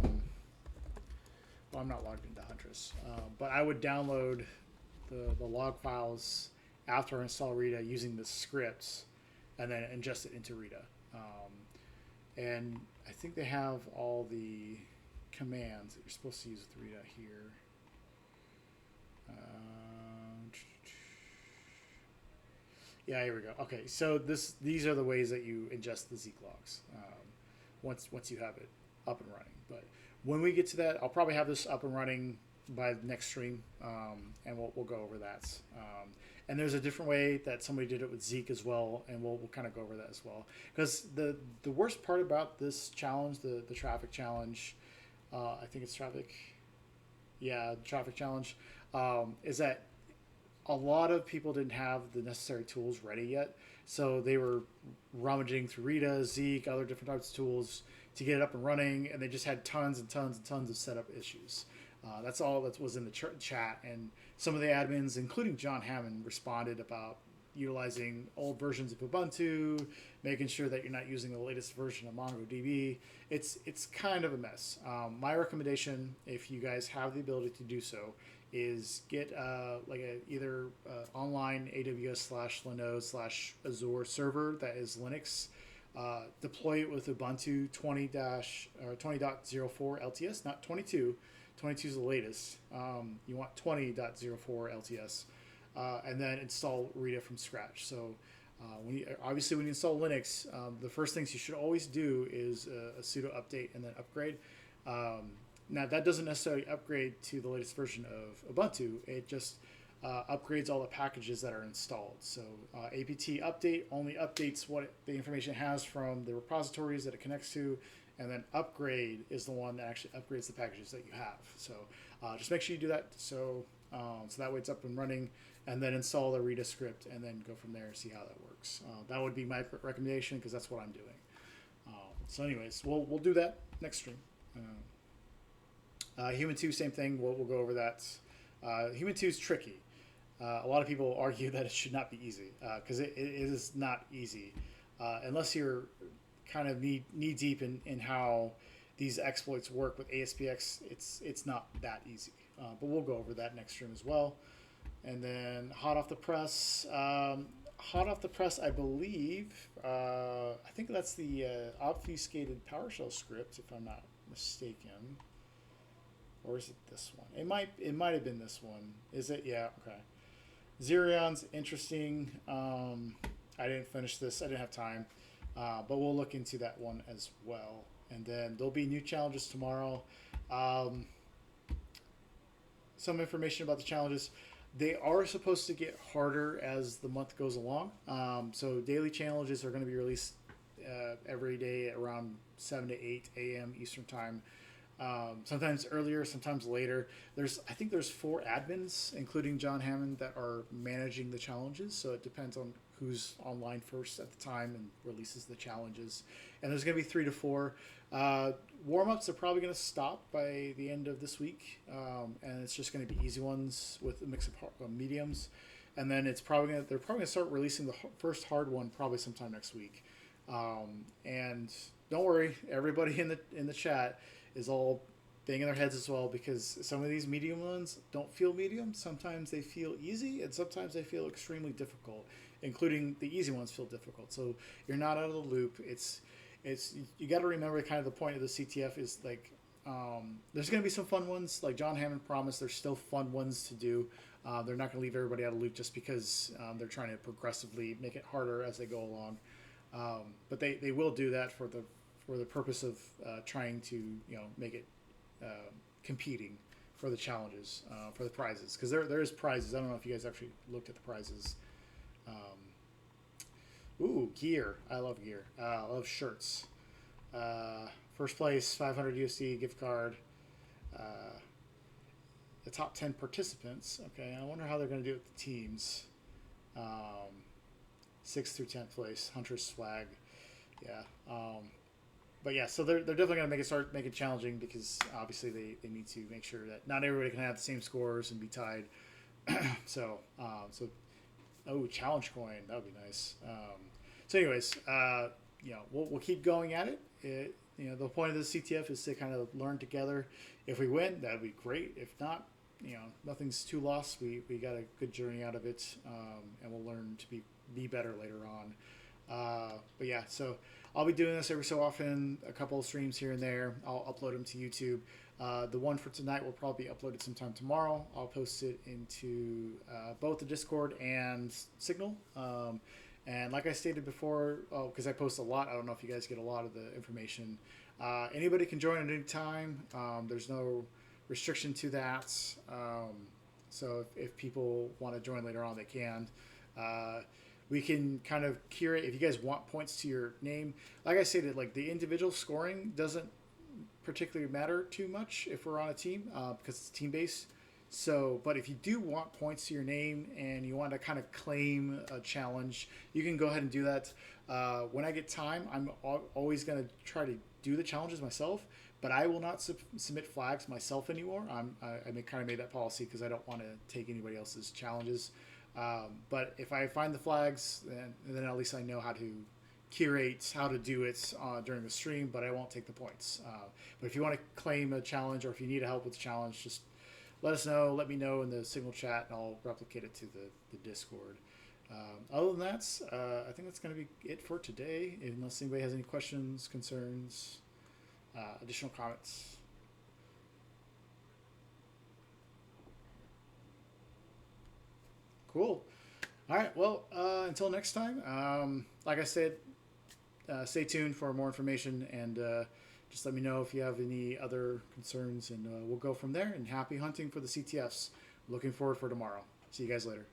Speaker 1: I'm not logged into Huntress, but I would download the log files after I install Rita using the scripts and then ingest it into Rita. And I think they have all the commands that you're supposed to use with Rita here. Yeah, here we go. Okay, so these are the ways that you ingest the Zeek logs once you have it up and running. But when we get to that, I'll probably have this up and running by the next stream, and we'll go over that. And there's a different way that somebody did it with Zeek as well, and we'll kind of go over that as well. Because the worst part about this challenge, the traffic challenge, I think it's traffic. Yeah, the traffic challenge, is that a lot of people didn't have the necessary tools ready yet. So they were rummaging through Rita, Zeek, other different types of tools to get it up and running, and they just had tons and tons and tons of setup issues. That's all that was in the chat, and some of the admins, including John Hammond, responded about utilizing old versions of Ubuntu, making sure that you're not using the latest version of MongoDB. It's kind of a mess. My recommendation, if you guys have the ability to do so, is get either online AWS/Linode/Azure server that is Linux. Deploy it with Ubuntu 20.04 LTS, not 22. 22 is the latest. You want 20.04 LTS, and then install Rita from scratch. So obviously when you install Linux, the first things you should always do is a sudo update and then upgrade. Now that doesn't necessarily upgrade to the latest version of Ubuntu. It just upgrades all the packages that are installed. So apt update only updates what the information it has from the repositories that it connects to, and then upgrade is the one that actually upgrades the packages that you have. So just make sure you do that. So So that way it's up and running, and then install the Rita script and then go from there and see how that works. That would be my recommendation because that's what I'm doing. So anyways, we'll do that next stream. Human 2, same thing. We'll go over that. Human 2 is tricky. A lot of people argue that it should not be easy because it is not easy unless you're kind of knee deep in how these exploits work with ASPX. It's not that easy, but we'll go over that next stream as well. And then hot off the press, I believe. I think that's the obfuscated PowerShell script, if I'm not mistaken. Or is it this one? It might have been this one. Is it? Yeah. Okay. Xerion's interesting. I didn't finish this. I didn't have time, but we'll look into that one as well. And then there'll be new challenges tomorrow. Some information about the challenges. They are supposed to get harder as the month goes along. So daily challenges are going to be released every day around 7 to 8 a.m. Eastern time. Sometimes earlier, sometimes later. I think there's 4 admins, including John Hammond, that are managing the challenges. So it depends on who's online first at the time and releases the challenges. And there's going to be 3 to 4. Warm-ups are probably going to stop by the end of this week. And it's just going to be easy ones with a mix of mediums. And then they're probably going to start releasing the first hard one probably sometime next week. And don't worry, everybody in the chat is all banging their heads as well, because some of these medium ones don't feel medium. Sometimes they feel easy, and sometimes they feel extremely difficult, including the easy ones feel difficult. So you're not out of the loop. It's you got to remember kind of the point of the CTF is like there's going to be some fun ones, like John Hammond promised. There's still fun ones to do. They're not going to leave everybody out of the loop just because they're trying to progressively make it harder as they go along. But they will do that for the purpose of trying to make it competing for the challenges, for the prizes, because there is prizes. I don't know if you guys actually looked at the prizes. Ooh, gear. I love gear. I love shirts. First place, 500 USD gift card. The top 10 participants. Okay, I wonder how they're going to do it with the teams. 6th through 10th place, Huntress swag. Yeah. But yeah, so they're definitely going to make it challenging, because obviously they need to make sure that not everybody can have the same scores and be tied. So challenge coin, that would be nice. So anyways, we'll keep going at it. The point of the CTF is to kind of learn together. If we win, that would be great. If not, nothing's too lost. We got a good journey out of it, and we'll learn to be better later on. But yeah, so I'll be doing this every so often, a couple of streams here and there. I'll upload them to YouTube. The one for tonight will probably be uploaded sometime tomorrow. I'll post it into both the Discord and Signal. And like I stated before, because I post a lot, I don't know if you guys get a lot of the information. Anybody can join at any time. There's no restriction to that. So if people want to join later on, they can. We can kind of curate, if you guys want points to your name. Like I stated, like the individual scoring doesn't particularly matter too much if we're on a team, because it's team-based. So, but if you do want points to your name and you want to kind of claim a challenge, you can go ahead and do that. When I get time, I'm always going to try to do the challenges myself, but I will not submit flags myself anymore. I kind of made that policy because I don't want to take anybody else's challenges. But if I find the flags, then at least I know how to curate how to do it during the stream, but I won't take the points. But if you want to claim a challenge, or if you need help with the challenge, just let us know. Let me know in the Signal chat, and I'll replicate it to the Discord. Other than that, I think that's going to be it for today, unless anybody has any questions, concerns, additional comments. Cool. All right. Well, until next time, like I said, stay tuned for more information, and just let me know if you have any other concerns, and we'll go from there. And happy hunting for the CTFs. Looking forward for tomorrow. See you guys later.